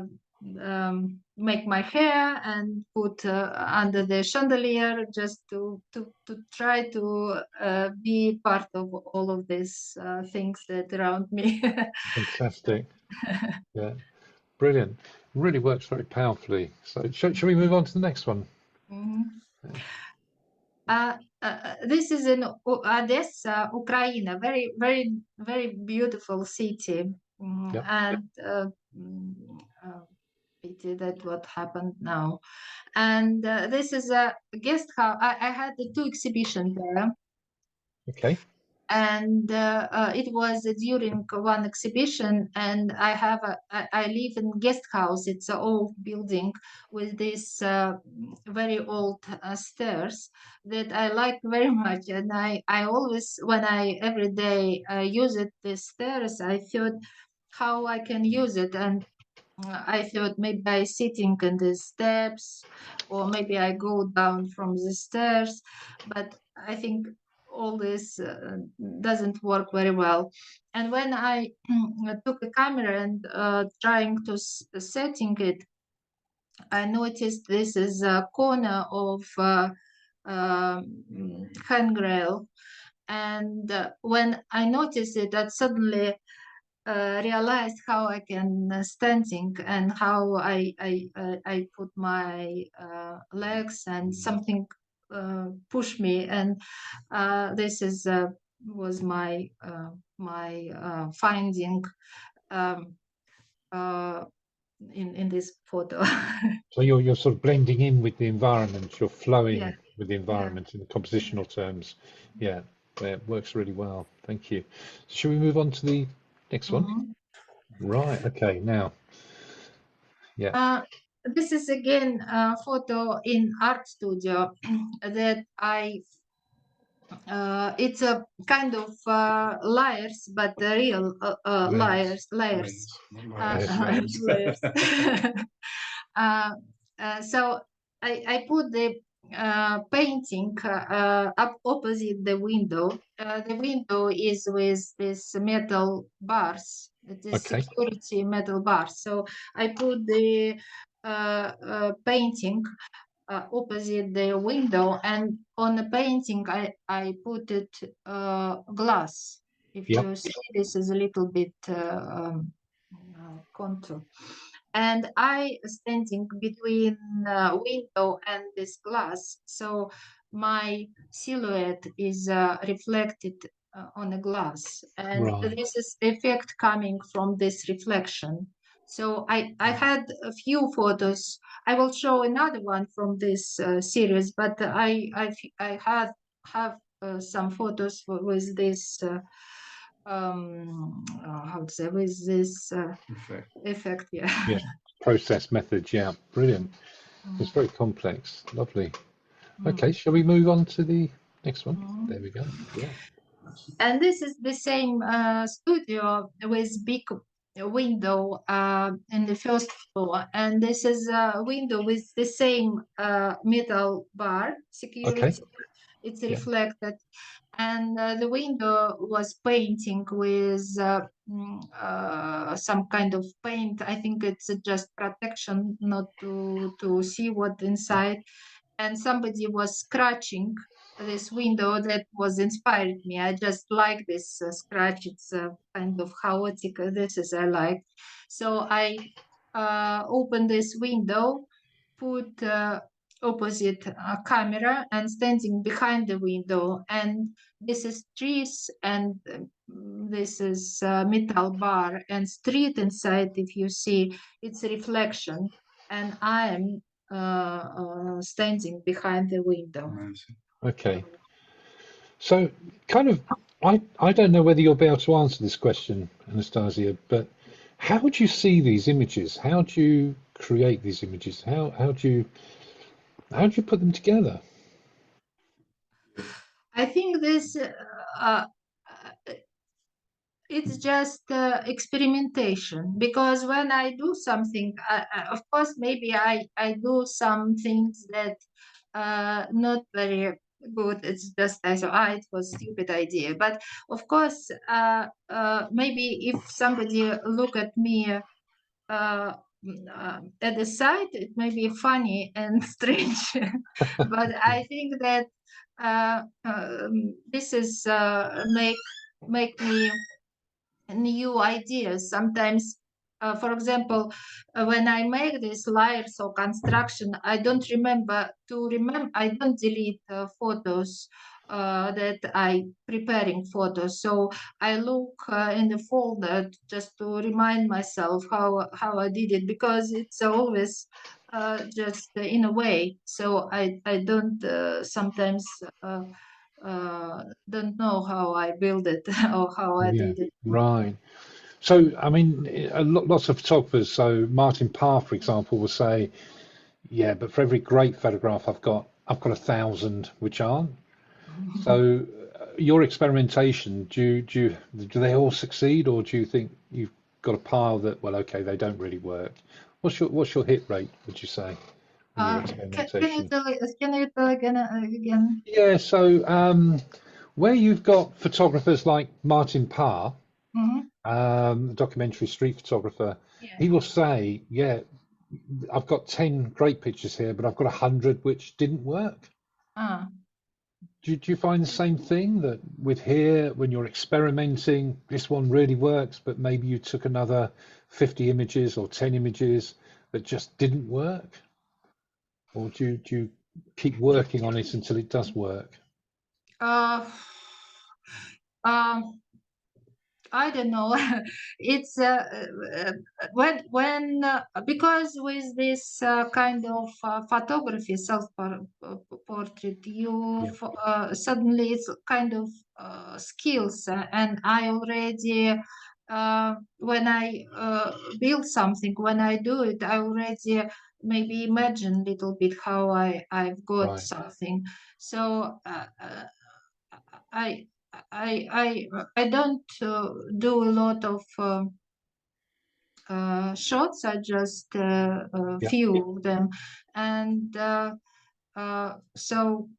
make my hair and put under the chandelier, just to try to be part of all of these things that around me. Fantastic. Yeah. Brilliant. Really works very powerfully. So shall we move on to the next one? Mhm. This is in Odessa, Ukraine, very, very, very beautiful city. Yep. And pity that what happened now. And this is a guest house. I had the two exhibitions there. Okay. And it was during one exhibition, and I live in guest house. It's an old building with this very old stairs that I like very much, and I always, when I every day use it, the stairs, I thought how I can use it. And I thought maybe I sitting in the steps, or maybe I go down from the stairs, but I think all this doesn't work very well. And when I took a camera and trying to setting it, I noticed this is a corner of handrail. And when I noticed it, that suddenly realized how I can standing, and how I put my legs, and something push me. And this is was my finding um, uh, in this photo. So you're sort of blending in with the environment. You're flowing Yeah, with the yeah. environment in the compositional terms. Yeah. It works really well. Thank you. So shall we move on to the next one? Mhm. Right. Okay. Now. Yeah. This is again a photo in art studio that it's a kind of layers, but real layers. Layers. So I put the painting up opposite the window. The window is with this metal bars. It is security metal bars. So I put the painting opposite the window, and on the painting I put it glass. If you see, this is a little bit contour, and I standing between window and this glass, so my silhouette is reflected on the glass, and this is effect coming from this reflection. So I had a few photos. I will show another one from this series, but I have some photos with this how to say, with this effect. Yeah, process methods. Yeah, brilliant. It's very complex. Lovely. Okay, shall we move on to the next one? There we go. Yeah. And this is the same studio with big window in the first floor, and this is a window with the same metal bar security. It's reflected, and the window was painting with some kind of paint. I think it's just protection, not to see what inside. And somebody was scratching this window. That was inspired me. I just like this scratch. It's kind of chaotic. This is I like. So I opened this window, put opposite a camera, and standing behind the window. And this is trees, and this is metal bar and street inside. If you see, it's a reflection, and I am standing behind the window. Okay. So kind of, I don't know whether you'll be able to answer this question, Anastasia, but how do you see these images? How do you create these images? How do you put them together? I think this it's just experimentation, because when I do something, of course, maybe I do some things that not very good. It's just I thought, it was a stupid idea. But of course, maybe if somebody look at me at the side, it may be funny and strange. But I think that this is make me new ideas. Sometimes, for example, when I make these layers or construction, I don't I don't delete photos that I preparing photos. So I look in the folder just to remind myself how I did it, because it's always just in a way. So I don't sometimes don't know how I build it or how I did it. Right. So, I mean, lots of photographers, so Martin Parr, for example, will say, yeah, but for every great photograph I've got 1,000 which aren't. So your experimentation, do they all succeed, or do you think you've got a pile that, well, okay, they don't really work? What's your hit rate, would you say, in your experimentation? Can you tell again? Yeah, so where you've got photographers like Martin Parr, the documentary street photographer, he will say, yeah, I've got 10 great pictures here, but I've got 100 which didn't work. Do you find the same thing, that with here, when you're experimenting, this one really works, but maybe you took another 50 images or 10 images that just didn't work? Or do you keep working on it until it does work? I don't know. It's when because with this kind of photography, self-portrait, you suddenly it's kind of skills, and I already when I build something, when I do it, I already maybe imagine a little bit how I've got Right. something. So I I don't do a lot of shots. I just Yeah. few of them, and so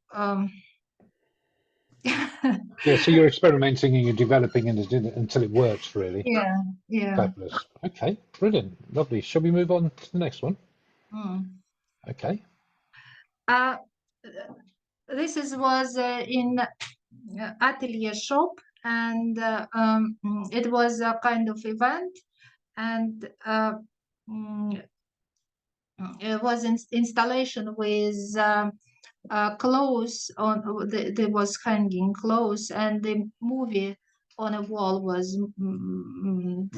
Yeah. So you're experimenting and you're developing and until it works, really. yeah, yeah. Fabulous. Okay. Brilliant. Lovely. Shall we move on to the next one? Mm. Okay. This was in atelier shop, and it was a kind of event, and mm, it was installation with clothes on. There was hanging clothes, and the movie on a wall was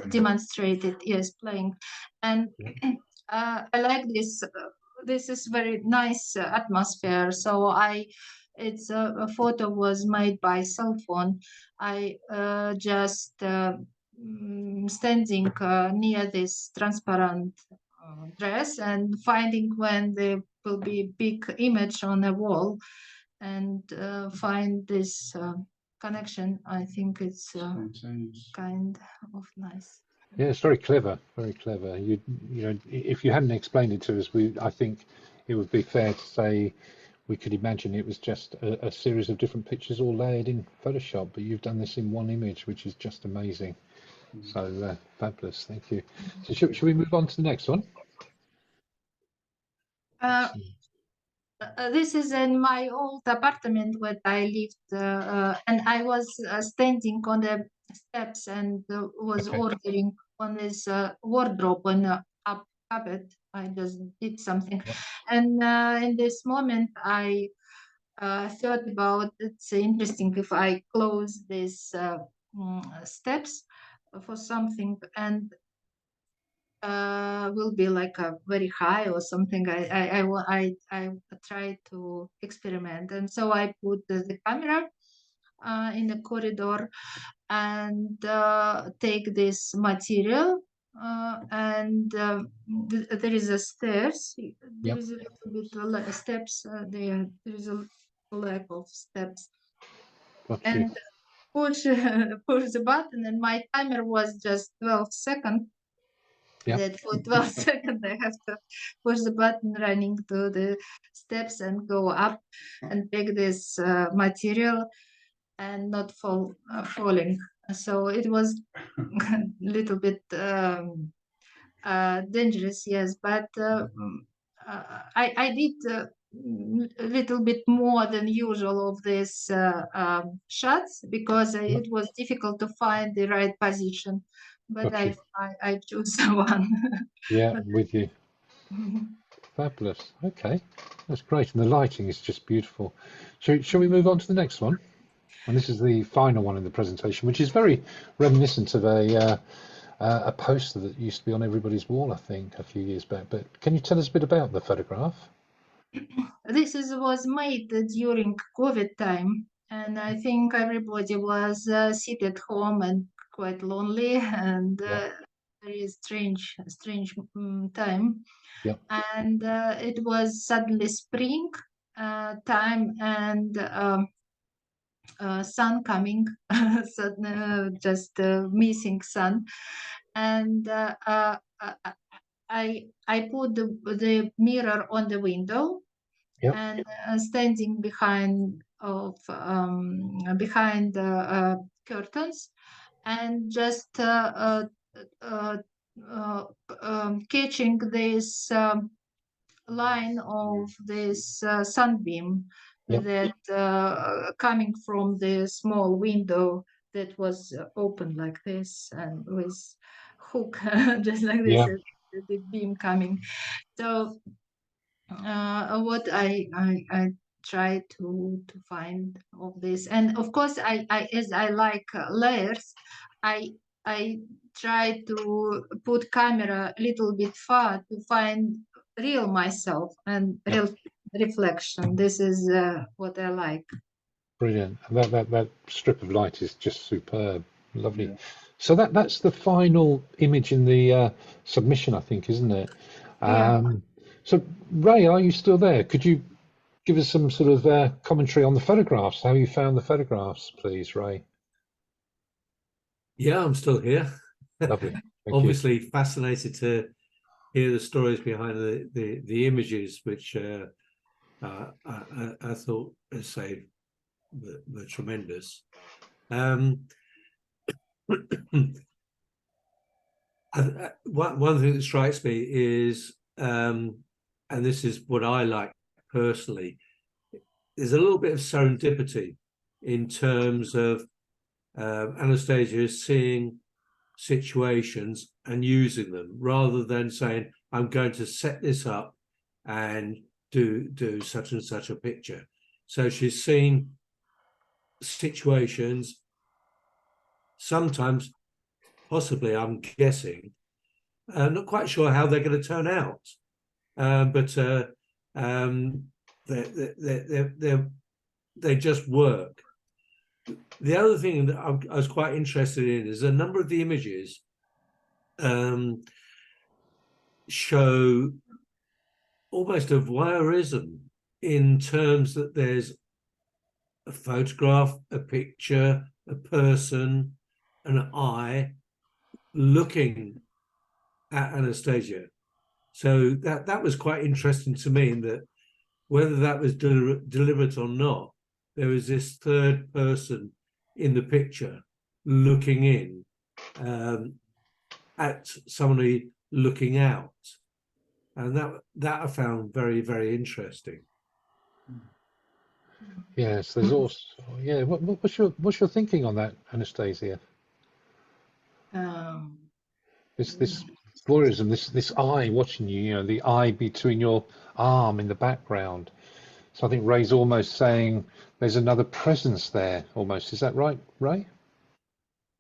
demonstrated. Yes, playing, and I like this. This is very nice atmosphere. So it's a photo was made by cell phone. I just standing near this transparent dress and finding when there will be big image on a wall, and find this connection. I think it's kind of nice. Yeah, it's very clever, very clever. You know, if you hadn't explained it to us, I think it would be fair to say we could imagine it was just a series of different pictures all layered in Photoshop, but you've done this in one image, which is just amazing. So fabulous, thank you. So should we move on to the next one? This is in my old apartment where I lived, and I was standing on the steps and was ordering on this wardrobe on up cupboard. I just did something, and in this moment I thought about it's interesting if I close these steps for something, and will be like a very high or something. I try to experiment, and so I put the camera in the corridor and take this material, and there is a stairs. There is a little bit steps there. There is a lack of steps, and push push the button, and my timer was just 12 seconds. That for 12 seconds I have to push the button running to the steps and go up and take this material and not falling. So it was a little bit dangerous, yes, but I did a little bit more than usual of these shots because it was difficult to find the right position, but I chose one. Yeah, I'm with you. Fabulous. Okay, that's great, and the lighting is just beautiful. Shall we move on to the next one? And this is the final one in the presentation, which is very reminiscent of a poster that used to be on everybody's wall, I think, a few years back. But can you tell us a bit about the photograph? This was made during COVID time, and I think everybody was seated at home and quite lonely, and very strange time. Yeah. And it was suddenly spring time, and sun coming, just missing sun, and I put the mirror on the window, and standing behind the curtains, and just catching this line of this sunbeam that coming from the small window that was open like this and with hook just like this, the beam coming. So what I try to find of this, and of course I as I like layers, I try to put camera a little bit far to find real myself and real reflection. This is what I like. Brilliant. And that strip of light is just superb. Lovely. So that's the final image in the submission, I think, isn't it? Yeah. So Ray, are you still there? Could you give us some sort of commentary on the photographs, how you found the photographs, please, Ray? Yeah, I'm still here. Lovely. Thank Obviously fascinated to hear the stories behind the images, which I thought, as say, were tremendous. One thing that strikes me is, and this is what I like personally, there's a little bit of serendipity in terms of Anastasia seeing situations and using them, rather than saying, I'm going to set this up and do such and such a picture. So she's seen situations, sometimes, possibly, I'm guessing, not quite sure how they're going to turn out, but they just work. The other thing that I was quite interested in is a number of the images show almost a voyeurism, in terms that there's a photograph, a picture, a person, an eye looking at Anastasia. So that was quite interesting to me, in that whether that was deliberate or not, there was this third person in the picture looking in at somebody looking out, and that I found very, very interesting. Yes, there's also what's your thinking on that, Anastasia? This voyeurism, this eye watching you, you know, the eye between your arm in the background. So I think Ray's almost saying there's another presence there, almost. Is that right, Ray?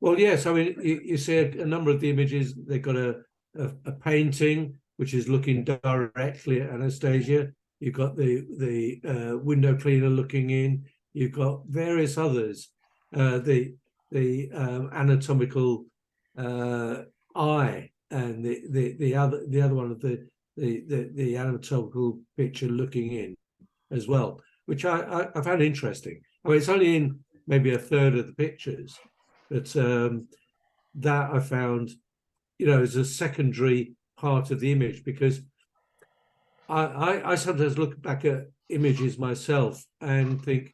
Well, yes. I mean, you see a number of the images. They've got a painting which is looking directly at Anastasia. You've got the window cleaner looking in. You've got various others. The anatomical eye, and the other one of the anatomical picture looking in as well, which I found interesting. I mean, it's only in maybe a third of the pictures, but that I found, you know, as a secondary part of the image, because I sometimes look back at images myself and think,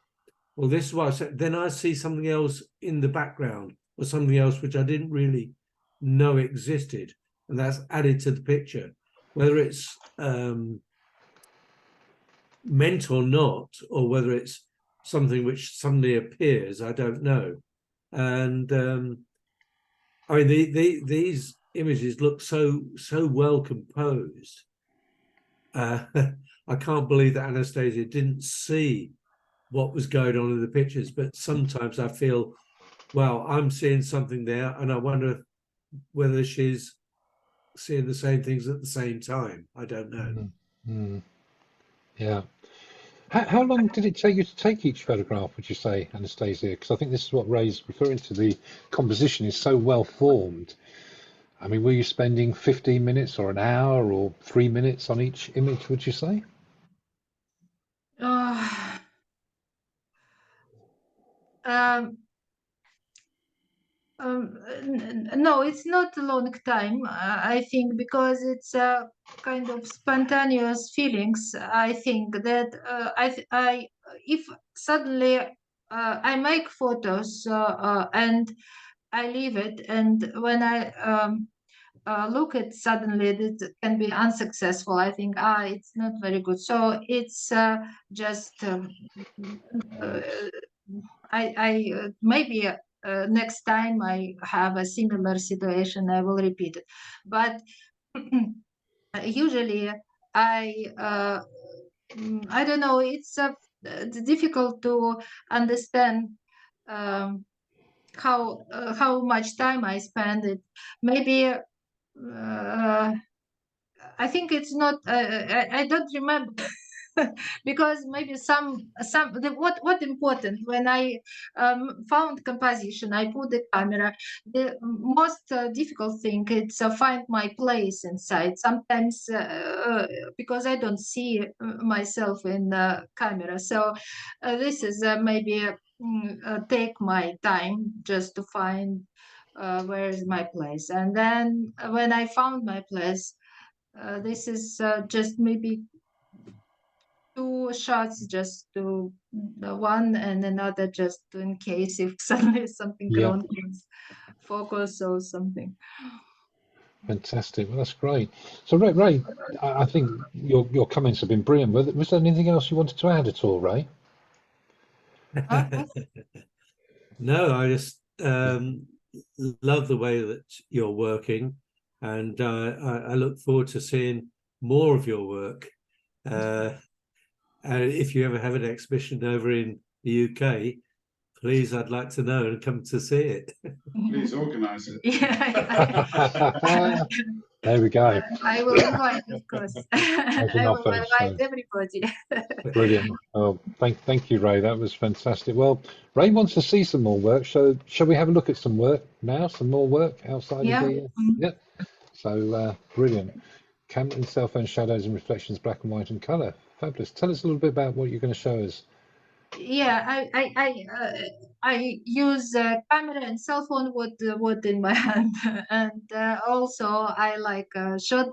well, this is what I said. Then I see something else in the background, or something else which I didn't really know existed, and that's added to the picture, whether it's meant or not, or whether it's something which suddenly appears, I don't know. And I mean, these images look so well composed. I can't believe that Anastasia didn't see what was going on in the pictures, but sometimes I feel, well, I'm seeing something there, and I wonder whether she's seeing the same things at the same time. I don't know. Mm-hmm. Yeah. How long did it take you to take each photograph, would you say, Anastasia? Because I think this is what Ray's referring to. The composition is so well formed. I mean, were you spending 15 minutes or an hour or 3 minutes on each image, would you say? No, it's not a long time, I think, because it's a kind of spontaneous feelings. I think that if suddenly I make photos and I leave it, and when I look at suddenly that can be unsuccessful, I think it's not very good. So it's just I maybe next time I have a similar situation, I will repeat it. But usually I don't know. It's difficult to understand how much time I spend it. Maybe I think it's not. I don't remember. because maybe what important when I found composition, I put the camera. The most difficult thing is find my place inside. Sometimes because I don't see myself in the camera, so this is maybe take my time just to find where is my place. And then when I found my place, this is just maybe 2 shots, just to one and another, just in case if suddenly something Yeah. wrong, focus or something. Fantastic. Well, that's great. So, Ray, I think your comments have been brilliant. Was there anything else you wanted to add at all, Ray? No, I just love the way that you're working, and I look forward to seeing more of your work. And if you ever have an exhibition over in the UK, please, I'd like to know and come to see it. Please organise it. There we go. I will invite, of course. I will offer, invite so. everybody. Brilliant. Oh, thank you, Ray. That was fantastic. Well, Ray wants to see some more work. So, shall we have a look at some work now? Some more work outside Yeah. of the. Yeah. So, brilliant. Camera and cell phone shadows and reflections, black and white and color. Fabulous. Tell us a little bit about what you're going to show us. Yeah, I use camera and cell phone with in my hand, and also I like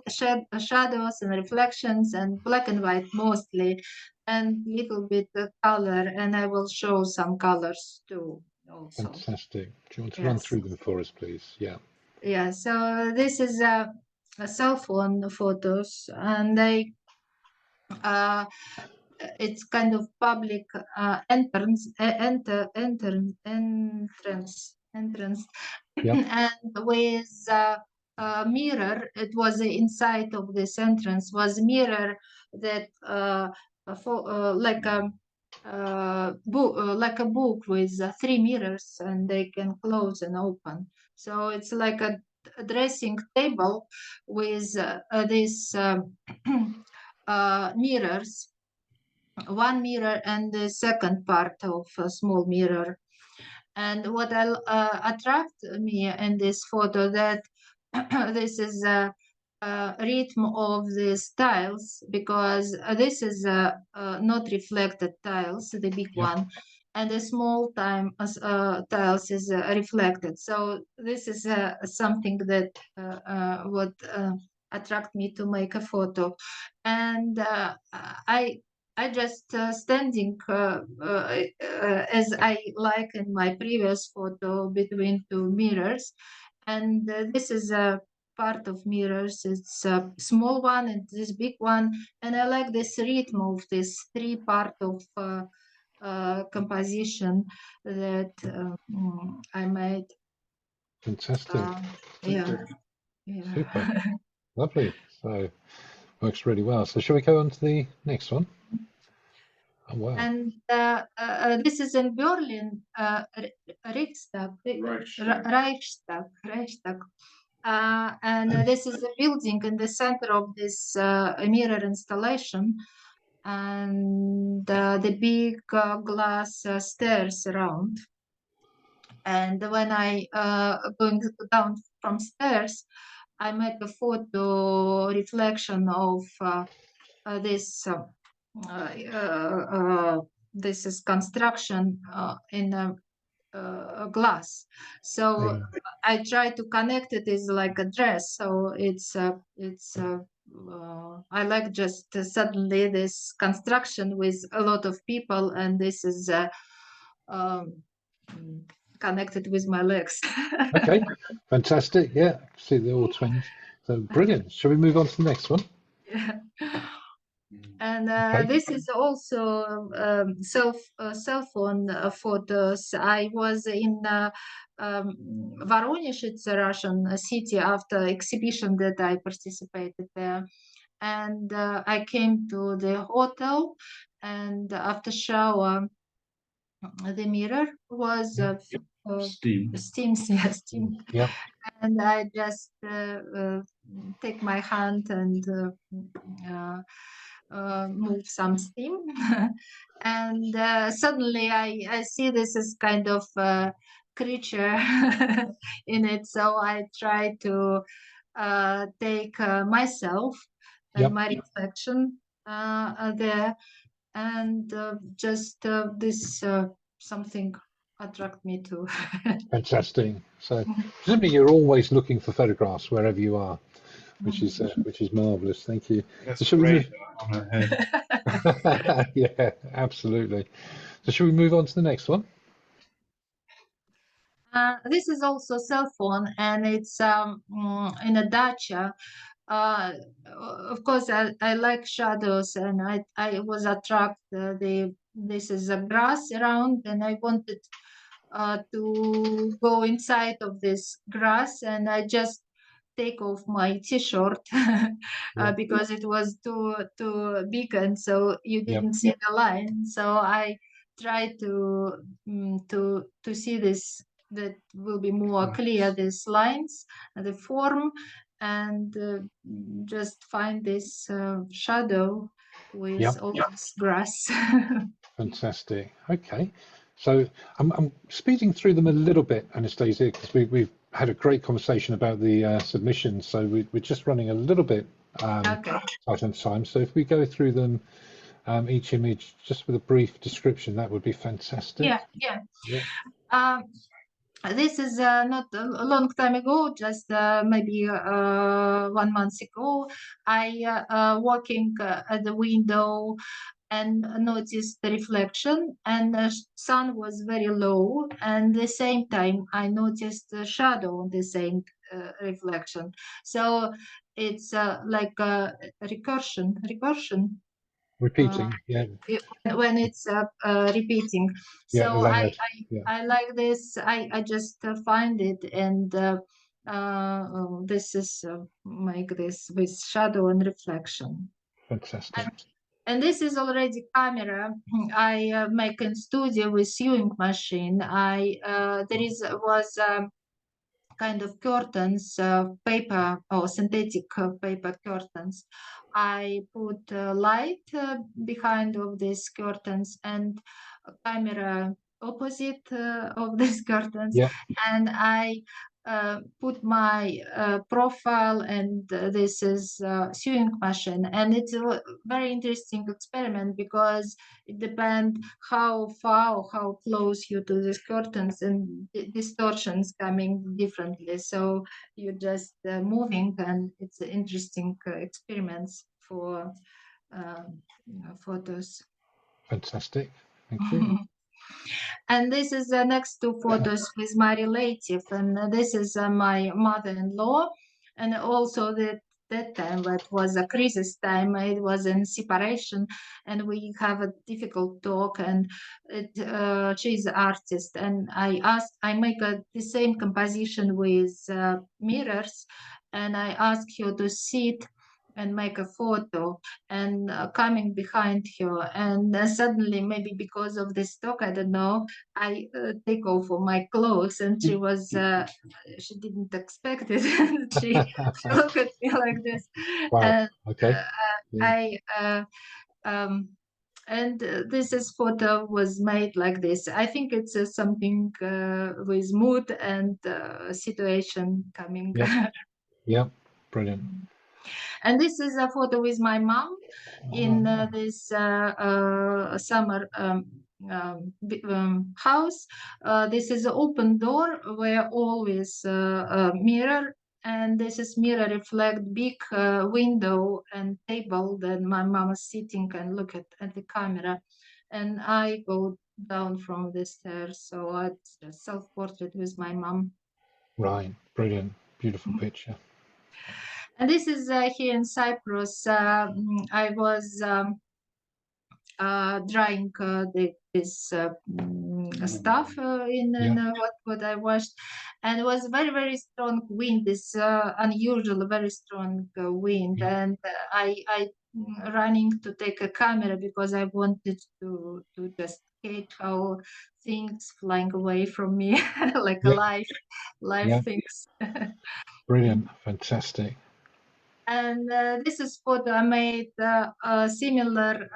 shadows and reflections and black and white mostly, and little bit of color, and I will show some colors too also. Fantastic. Do you want to run through them for us, please? Yeah. Yeah. So this is a cell phone photos, and it's kind of public entrance, Yeah. and with a mirror. It was inside of this entrance was mirror that like a book with 3 mirrors, and they can close and open. So it's like a dressing table with these mirrors, one mirror and the second part of a small mirror. And what attract me in this photo, that this is a rhythm of the tiles, because this is not reflected tiles, the big one, and the small tiles is reflected. So this is something that would attract me to make a photo. And I just standing as I like in my previous photo between 2 mirrors, and this is a part of mirrors. It's a small one and this big one, and I like this rhythm of this 3 part of composition that I made. Fantastic. Yeah. Super. Lovely. So works really well. So shall we go on to the next one? Oh, wow. And this is in Berlin, Reichstag. And this is a building in the center of this mirror installation, and the big glass stairs around. And when I going down from stairs, I make a photo reflection of this. This is construction in a glass. So I try to connect it is like a dress. So I like just suddenly this construction with a lot of people, and this is connected with my legs. Okay, fantastic. Yeah, see they're all twins. So brilliant. Shall we move on to the next one? Yeah. And this is also cell phone photos. I was in Voronezh, it's a Russian city, after exhibition that I participated there. And I came to the hotel, and after shower, the mirror was Steam. steam. Yeah. And I just take my hand and move some steam. And suddenly I see this is kind of creature in it. So I try to take myself and Yep. my reflection there, and just this something attract me to. Fantastic. So presumably you're always looking for photographs wherever you are, which is marvelous. Thank you. That's So shall we move? on her head. Yeah, absolutely. So shall we move on to the next one? This is also cell phone, and it's in a dacha. Of course, I like shadows, and I was attracted. This is a grass around, and I wanted to go inside of this grass, and I just take off my t-shirt because it was too big, and so you didn't see the line. So I tried to see this, that will be more clear, these lines, the form, and just find this shadow with all this grass. Fantastic. Okay. So I'm speeding through them a little bit, Anastasia, because we've had a great conversation about the submissions. So we're just running a little bit Okay. tight on time. So if we go through them, each image, just with a brief description, that would be fantastic. Yeah. Yeah. This is not a long time ago, just maybe 1 month ago. I walking at the window and noticed the reflection, and the sun was very low, and the same time I noticed the shadow on the same reflection. So it's like a recursion. Repeating. Yeah. When it's repeating. Yeah. So Layered. Yeah. I like this. I just find it, and this is make this with shadow and reflection. Fantastic. And this is already camera. I make in studio with sewing machine. Was kind of curtains, paper or synthetic paper curtains. I put light behind of these curtains and a camera opposite of these curtains, Yeah. and I put my profile, and this is sewing machine, and it's a very interesting experiment because it depends how far or how close you to these curtains, and distortions coming differently. So you're just moving, and it's interesting experiments for photos. Fantastic. Thank you. And this is the next two photos with my relative, and this is my mother-in-law, and also that time it was a crisis time. It was in separation, and we have a difficult talk. And she's an artist, and I make the same composition with mirrors, and I ask her to sit and make a photo, and coming behind her, and suddenly, maybe because of this talk, I don't know, I take off all my clothes, and she was she didn't expect it. she looked at me like this. Wow. And Okay. I and this is photo was made like this. I think it's something with mood and situation coming. Yeah. Brilliant. And this is a photo with my mom in this summer house. This is an open door where always a mirror, and this is mirror reflect big window and table. Then my mom is sitting and look at the camera, and I go down from the stairs. So it's a self-portrait with my mom. Right. Brilliant. Beautiful picture. And this is here in Cyprus. I was drying this stuff in what I washed, and it was very, very strong wind. This unusual, very strong wind, and I running to take a camera because I wanted to just catch how things flying away from me like a live things. Brilliant. Fantastic. And this is photo I made similar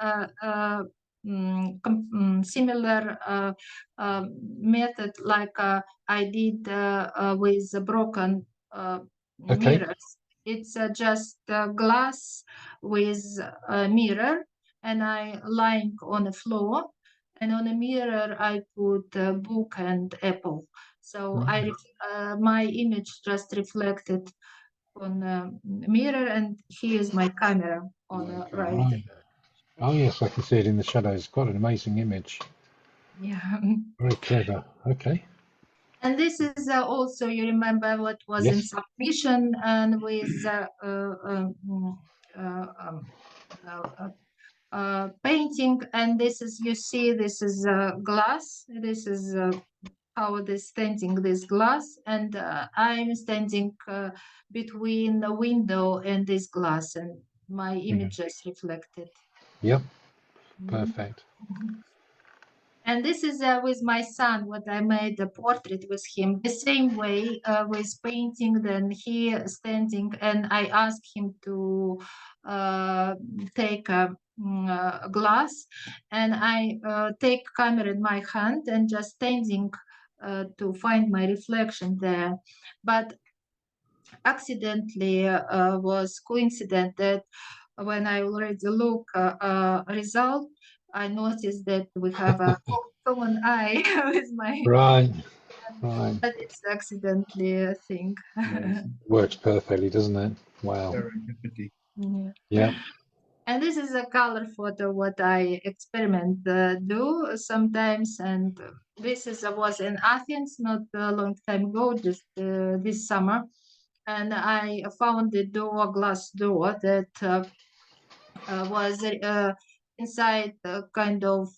similar method like I did with the broken mirrors. It's just glass with a mirror, and I lying on the floor, and on the mirror I put a book and apple. So my image just reflected on the mirror, and here's my camera on the right. Right. Oh yes, I can see it in the shadows. Quite an amazing image. Yeah. Very clever. Okay. And this is also, you remember what was in submission, and with painting. And this is, you see, this is glass. This is how they standing this glass, and I'm standing between the window and this glass, and my image is reflected. Yep. Perfect. And this is with my son, what I made a portrait with him, the same way with painting. Then he standing, and I asked him to take a glass, and I take camera in my hand and just standing to find my reflection there. But accidentally was coincident that when I already look result, I noticed that we have a common eye with my Right. Right. but it's accidentally a thing. Works perfectly, doesn't it? Wow. Serendipity. Yeah. And this is a color photo what I experiment do sometimes, and this is was in Athens not a long time ago, just this summer, and I found the door, glass door, that was inside a kind of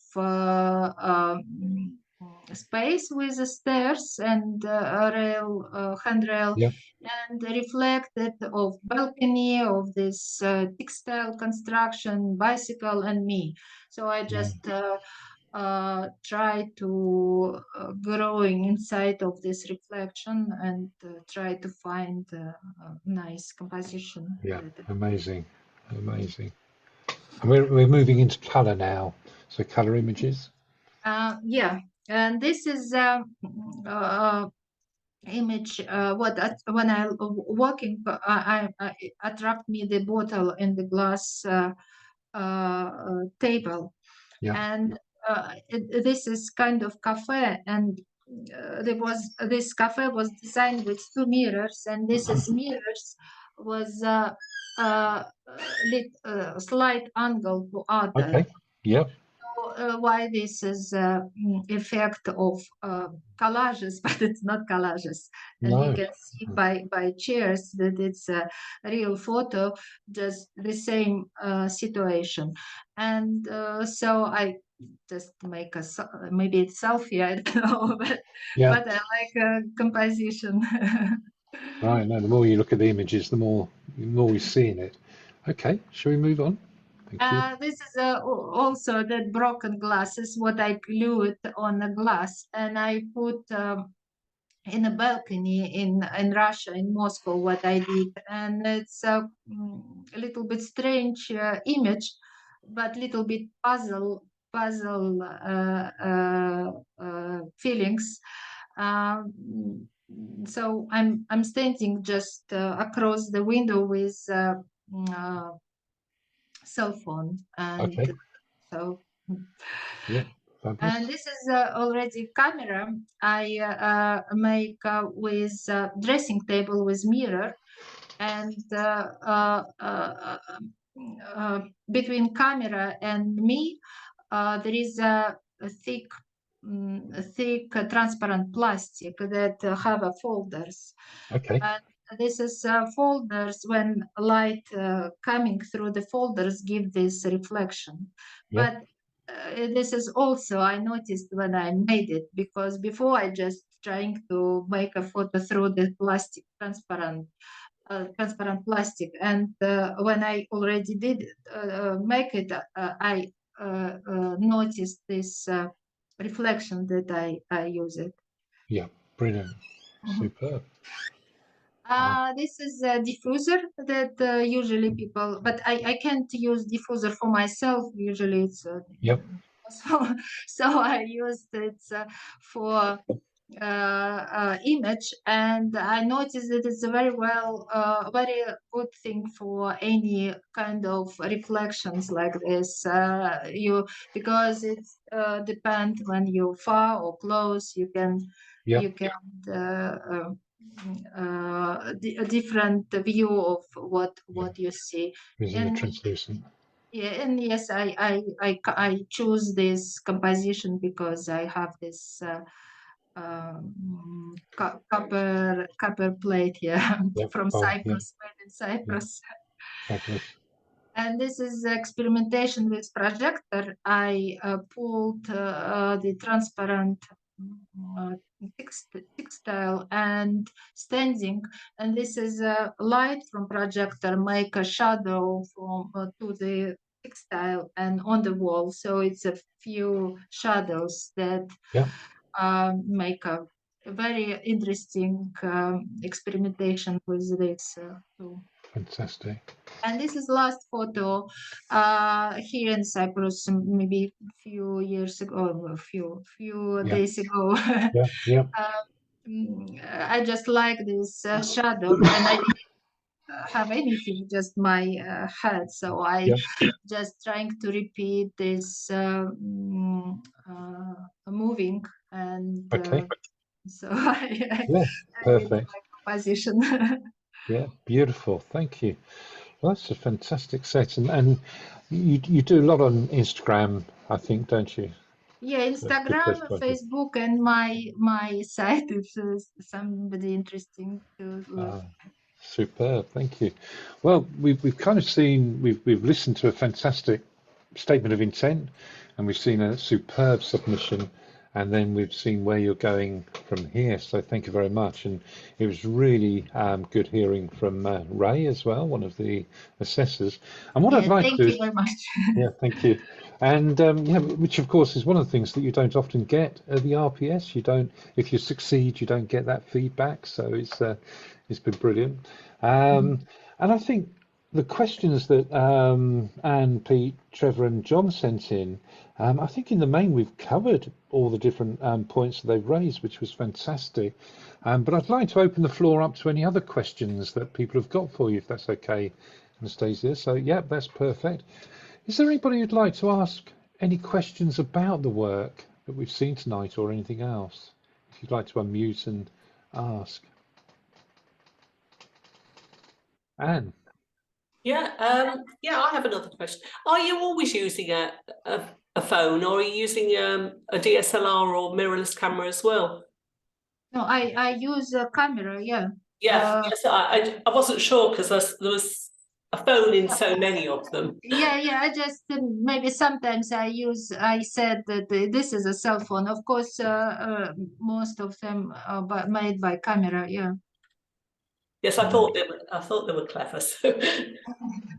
space with the stairs and a rail, handrail, Yeah. and reflected of balcony of this textile construction, bicycle, and me. So I just try to growing inside of this reflection, and try to find a nice composition. Yeah. Amazing. Amazing. And we're moving into color now. So color images. Yeah, and this is image what when I walking, I attract me the bottle and the glass table. Yeah. And this is kind of cafe, and this cafe was designed with two mirrors, and this is mirrors was slight angle to other. Okay. Yep. Why this is effect of collages, but it's not collages, and No. you can see by chairs that it's a real photo, just the same situation. And so I just make a maybe it's selfie, I don't know, but I like composition. Right. No, the more you look at the images, the more we see in it. Okay. Shall we move on? Thank you. This is also that broken glasses, what I glued on the glass, and I put in a balcony in Russia, in Moscow, what I did. And it's a little bit strange image, but little bit puzzle feelings. So I'm standing just across the window with cell phone, and so yeah, and this is already camera I make with dressing table with mirror, and between camera and me there is a thick transparent plastic that have folders. And this is folders. When light coming through the folders give this reflection. But this is also I noticed when I made it, because before I just trying to make a photo through the plastic transparent plastic, and when I already did make it, I noticed this reflection that I use it. Yeah, brilliant. Superb. This is a diffuser that usually people, but I can't use diffuser for myself. Usually it's Yep. so I used it for image, and I noticed that it's a very good thing for any kind of reflections like this. Because it's depend when you're far or close, you can a different view of what you see. Using the translucent. Yeah, and yes, I choose this composition because I have this copper plate here from Cyprus, made in Cyprus. Fabulous. And this is experimentation with projector. I pulled the transparent textile and standing, and this is a light from projector make a shadow from to the textile and on the wall. So it's a few shadows that make a very interesting experimentation with this tool. Fantastic. And this is last photo here in Cyprus, maybe a few years ago, a few days ago. I just like this shadow, and I didn't have anything, just my head. So I just trying to repeat this moving, and so I perfect. my composition. Yeah, beautiful. Thank you. Well, that's a fantastic set, and you do a lot on Instagram, I think, don't you? Yeah, Instagram, Facebook, and my site if somebody interesting to look. Superb, thank you. Well, we've kind of seen, we've listened to a fantastic statement of intent, and we've seen a superb submission, and then we've seen where you're going from here. So thank you very much. And it was really good hearing from Ray as well, one of the assessors. And what I'd like to do, thank you very much. Yeah, thank you. And which of course is one of the things that you don't often get at the RPS. You don't, if you succeed, you don't get that feedback. So it's been brilliant. And I think the questions that Anne, Pete, Trevor, and John sent in, I think in the main we've covered all the different points that they've raised, which was fantastic. But I'd like to open the floor up to any other questions that people have got for you, if that's okay, Anastasia. So yeah, that's perfect. Is there anybody who'd like to ask any questions about the work that we've seen tonight or anything else? If you'd like to unmute and ask. Anne. Yeah, I have another question. Are you always using a phone, or are you using a DSLR or mirrorless camera as well? No, I use a camera, yeah. Yes, I wasn't sure because there was a phone in so many of them. Yeah, I just maybe sometimes I said that this is a cell phone. Of course, most of them are made by camera, yeah. Yes, I thought they were clever. So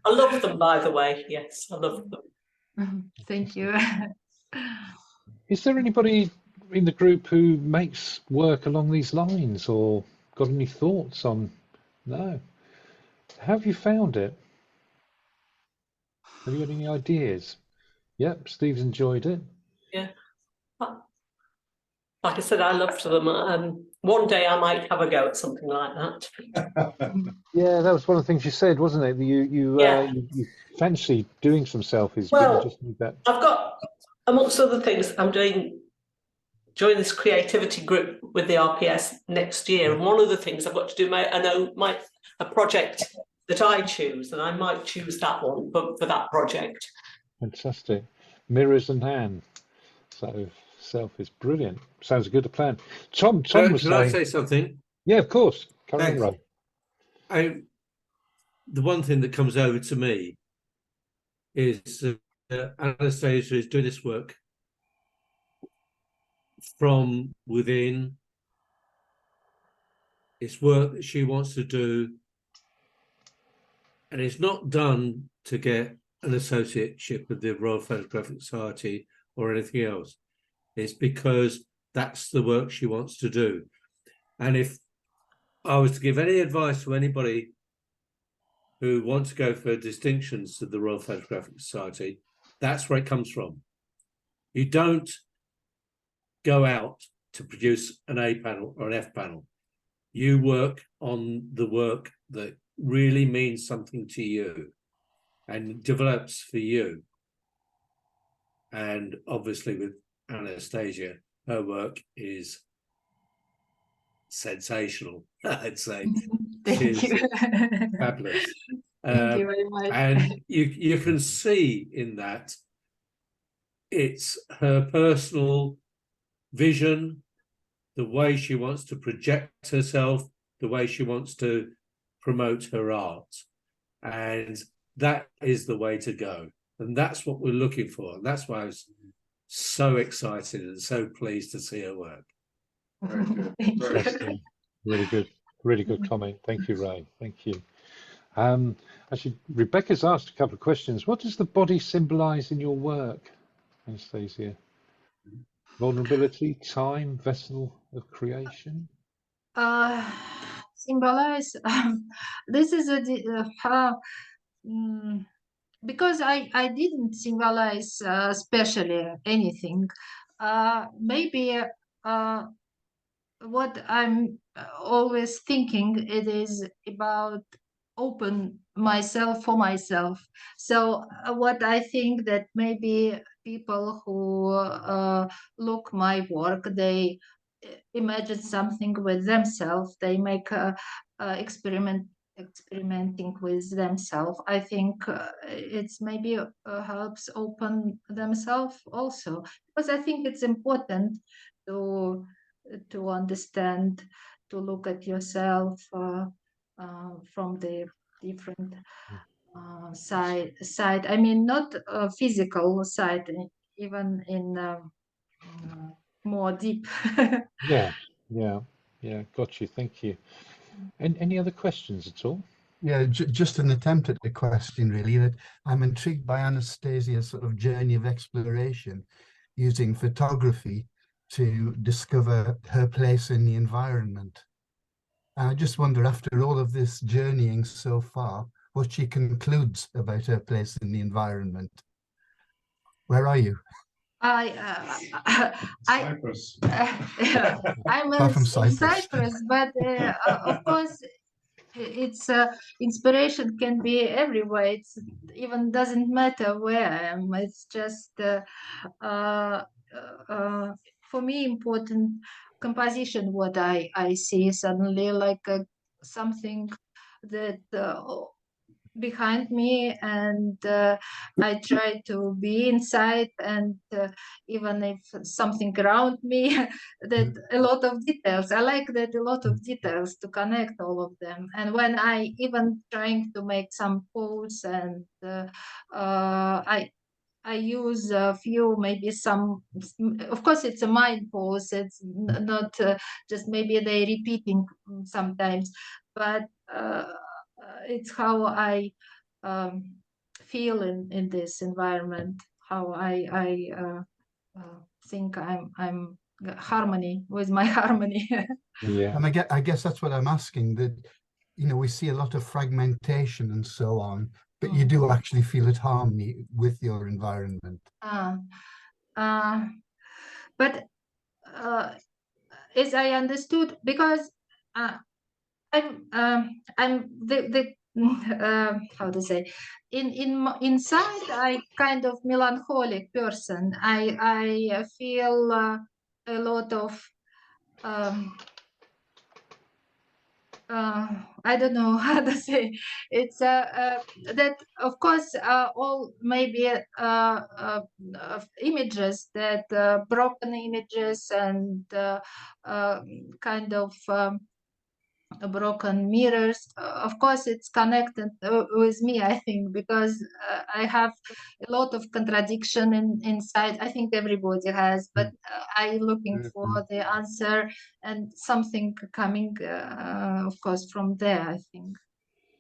I love them, by the way. Yes, I love them. Thank you. Is there anybody in the group who makes work along these lines or got any thoughts on? No. How have you found it? Have you got any ideas? Yep, Steve's enjoyed it. Yeah. Like I said, I loved them. One day I might have a go at something like that. Yeah, that was one of the things you said, wasn't it? You fancy doing some selfies, but you just need that. I've got, amongst other things, I'm joining this creativity group with the RPS next year, and one of the things I've got to do a project that I choose, and I might choose that one for that project. Fantastic. Mirrors and hand. So self is brilliant. Sounds good a plan. Tom was saying. Can I say something? Yeah, of course. Carry on, Ray. The one thing that comes over to me is Anastasia is doing this work from within. It's work that she wants to do, and it's not done to get an associateship with the Royal Photographic Society or anything else. It's because that's the work she wants to do. And if I was to give any advice to anybody who wants to go for distinctions to the Royal Photographic Society, that's where it comes from. You don't go out to produce an A panel or an F panel. You work on the work that really means something to you and develops for you. And obviously with Anastasia, her work is sensational, I'd say. Thank She's you. fabulous. Thank you very much. And you can see in that it's her personal vision, the way she wants to project herself, the way she wants to promote her art. And that is the way to go. And that's what we're looking for. And that's why I was so excited and so pleased to see her work. Very good. Thank you. Interesting. Really good comment. Thank you, Ray. Thank you. Actually, Rebecca's asked a couple of questions. What does the body symbolize in your work, Anastasia? Vulnerability, time, vessel of creation? Symbolize. This is because I didn't symbolize especially anything. Maybe what I'm always thinking it is about open myself for myself. So what I think that maybe people who look my work, they imagine something with themselves, they make experimenting with themselves. I think it's maybe helps open themselves also, because I think it's important to understand, to look at yourself from the different side. I mean, not physical side, even in more deep. Yeah. Got you. Thank you. And any other questions at all? Yeah, just an attempt at a question, really. That I'm intrigued by Anastasia's sort of journey of exploration using photography to discover her place in the environment. And I just wonder, after all of this journeying so far, what she concludes about her place in the environment. Where are you? Cyprus. I'm Far from in Cyprus. Cyprus, but of course, it's inspiration can be everywhere. It's even doesn't matter where I am. It's just for me important composition. What I see suddenly like something that behind me, and I try to be inside, and even if something around me, that a lot of details. I like that a lot of details to connect all of them. And when I even trying to make some pose, and I use a few, maybe some, of course it's a mind pose, it's not just maybe they repeating sometimes, but it's how I feel in this environment, how I think I'm harmony with my harmony. Yeah. And I guess that's what I'm asking, that, you know, we see a lot of fragmentation and so on, but you do actually feel at harmony with your environment. But as I understood, because I'm the how to say, inside I kind of melancholic person. I feel a lot of I don't know how to say. It's that of course all maybe images, that broken images, and kind of broken mirrors. Of course, it's connected with me, I think, because I have a lot of contradiction inside. I think everybody has, but I looking for the answer, and something coming, of course, from there, I think.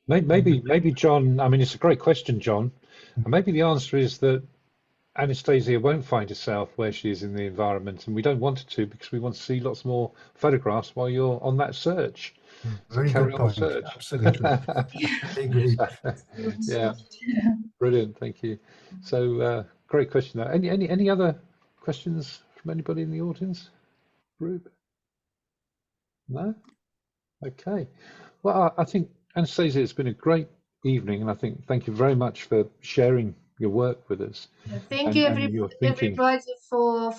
Maybe John, I mean, it's a great question, John. And maybe the answer is that Anastasia won't find herself where she is in the environment, and we don't want her to, because we want to see lots more photographs while you're on that search. So Very carry good on the point. search. Absolutely. I agree. Yeah, brilliant. Thank you. So great question. There. Any other questions from anybody in the audience group? No? Okay. Well, I think, Anastasia, it's been a great evening, and I think thank you very much for sharing your work with us. Thank you, and your thinking. everybody, for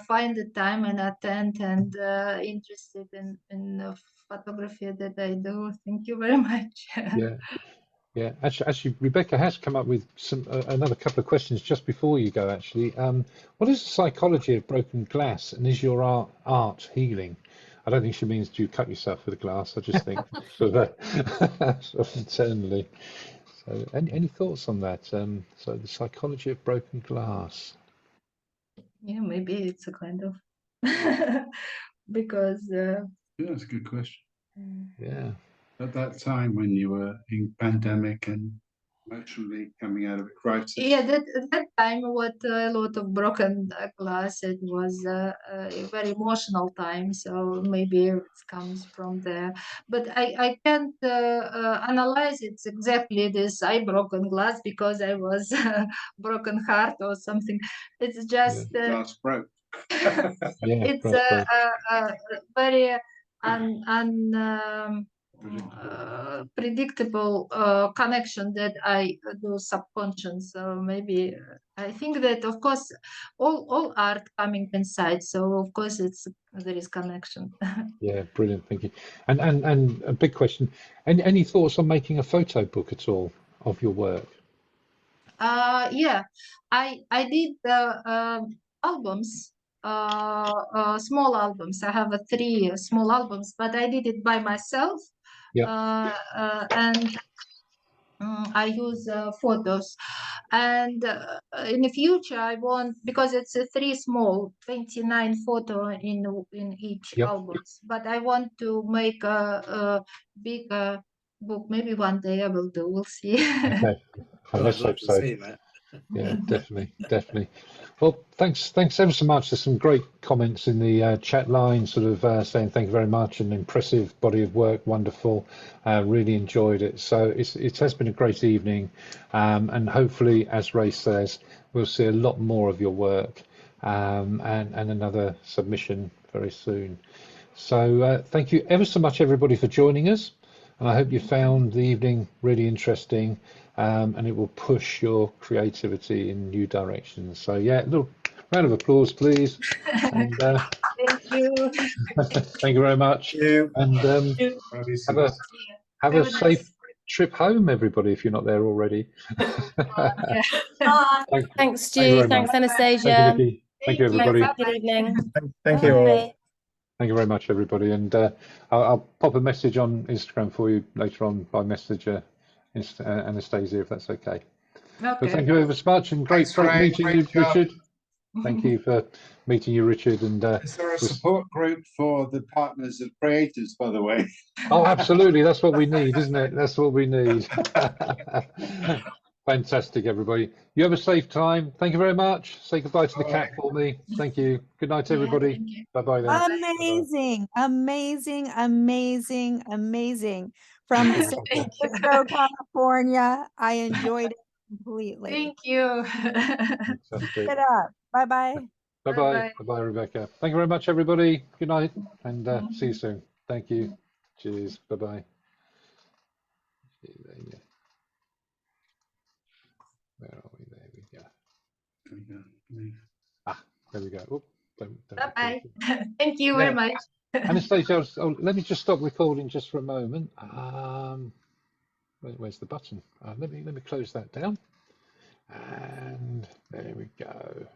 find the time and attend and interested in photography that I do. Thank you very much. Yeah. Yeah, actually, Rebecca has come up with some another couple of questions just before you go. Actually, what is the psychology of broken glass, and is your art healing? I don't think she means do you cut yourself with a glass. I just think sort of internally. So, any thoughts on that? So, the psychology of broken glass. Yeah, maybe it's a kind of because Yeah, that's a good question. Yeah. At that time when you were in pandemic and emotionally coming out of a crisis. yeah, that time what a lot of broken glass, it was a very emotional time, so maybe it comes from there, but I can't analyze it exactly this I broken glass because I was broken heart or something. It's just Glass broke. Yeah, it's glass broke. a very predictable connection that I do subconscious. So maybe I think that of course all art coming inside. So of course there is connection. Yeah, brilliant. Thank you. And a big question. Any thoughts on making a photo book at all of your work? Yeah, I did albums, small albums. I have 3 small albums, but I did it by myself. Yeah. And I use photos, and in the future I want, because it's a 29 photo in each Yep. albums, but I want to make a bigger book. Maybe one day I will do. We'll see. Okay. Well, Well, I'd let's love hope to so. see that. Yeah, definitely. Well, thanks ever so much. There's some great comments in the chat line, sort of saying thank you very much, an impressive body of work, wonderful. Really enjoyed it. So it has been a great evening, and hopefully, as Ray says, we'll see a lot more of your work, and another submission very soon. So thank you ever so much, everybody, for joining us. And I hope you found the evening really interesting, and it will push your creativity in new directions. So yeah, a little round of applause, please. And Thank you. thank you very much. And have a safe trip home, everybody, if you're not there already. Yeah. Thank Thanks, you Stu. very Thanks, much. Anastasia. Thank you, Vicky. Thank you, everybody. Have a good evening. Thank you all. Bye. Thank you very much, everybody. And I'll pop a message on Instagram for you later on by Messenger, Anastasia, if that's okay. But thank you ever so much, and great meeting you, Richard. Thank you for meeting you, Richard. And is there a support group for the partners of creators, by the way? Oh, absolutely. That's what we need, isn't it? That's what we need. Fantastic, everybody. You have a safe time. Thank you very much. Say goodbye to the cat for me. Thank you. Good night, everybody. Bye-bye then. Amazing, amazing, amazing, amazing. From San Francisco, California. I enjoyed it completely. Thank you. Fantastic. Get up. Bye-bye. Bye-bye. Bye-bye, Rebecca. Thank you very much, everybody. Good night, and see you soon. Thank you. Cheers. Bye-bye. Where are we? There we go. There we go. Oop, don't Bye-bye. Thank you very much. Anastasia, let me just stop recording just for a moment. Where's the button? Let me close that down. And there we go.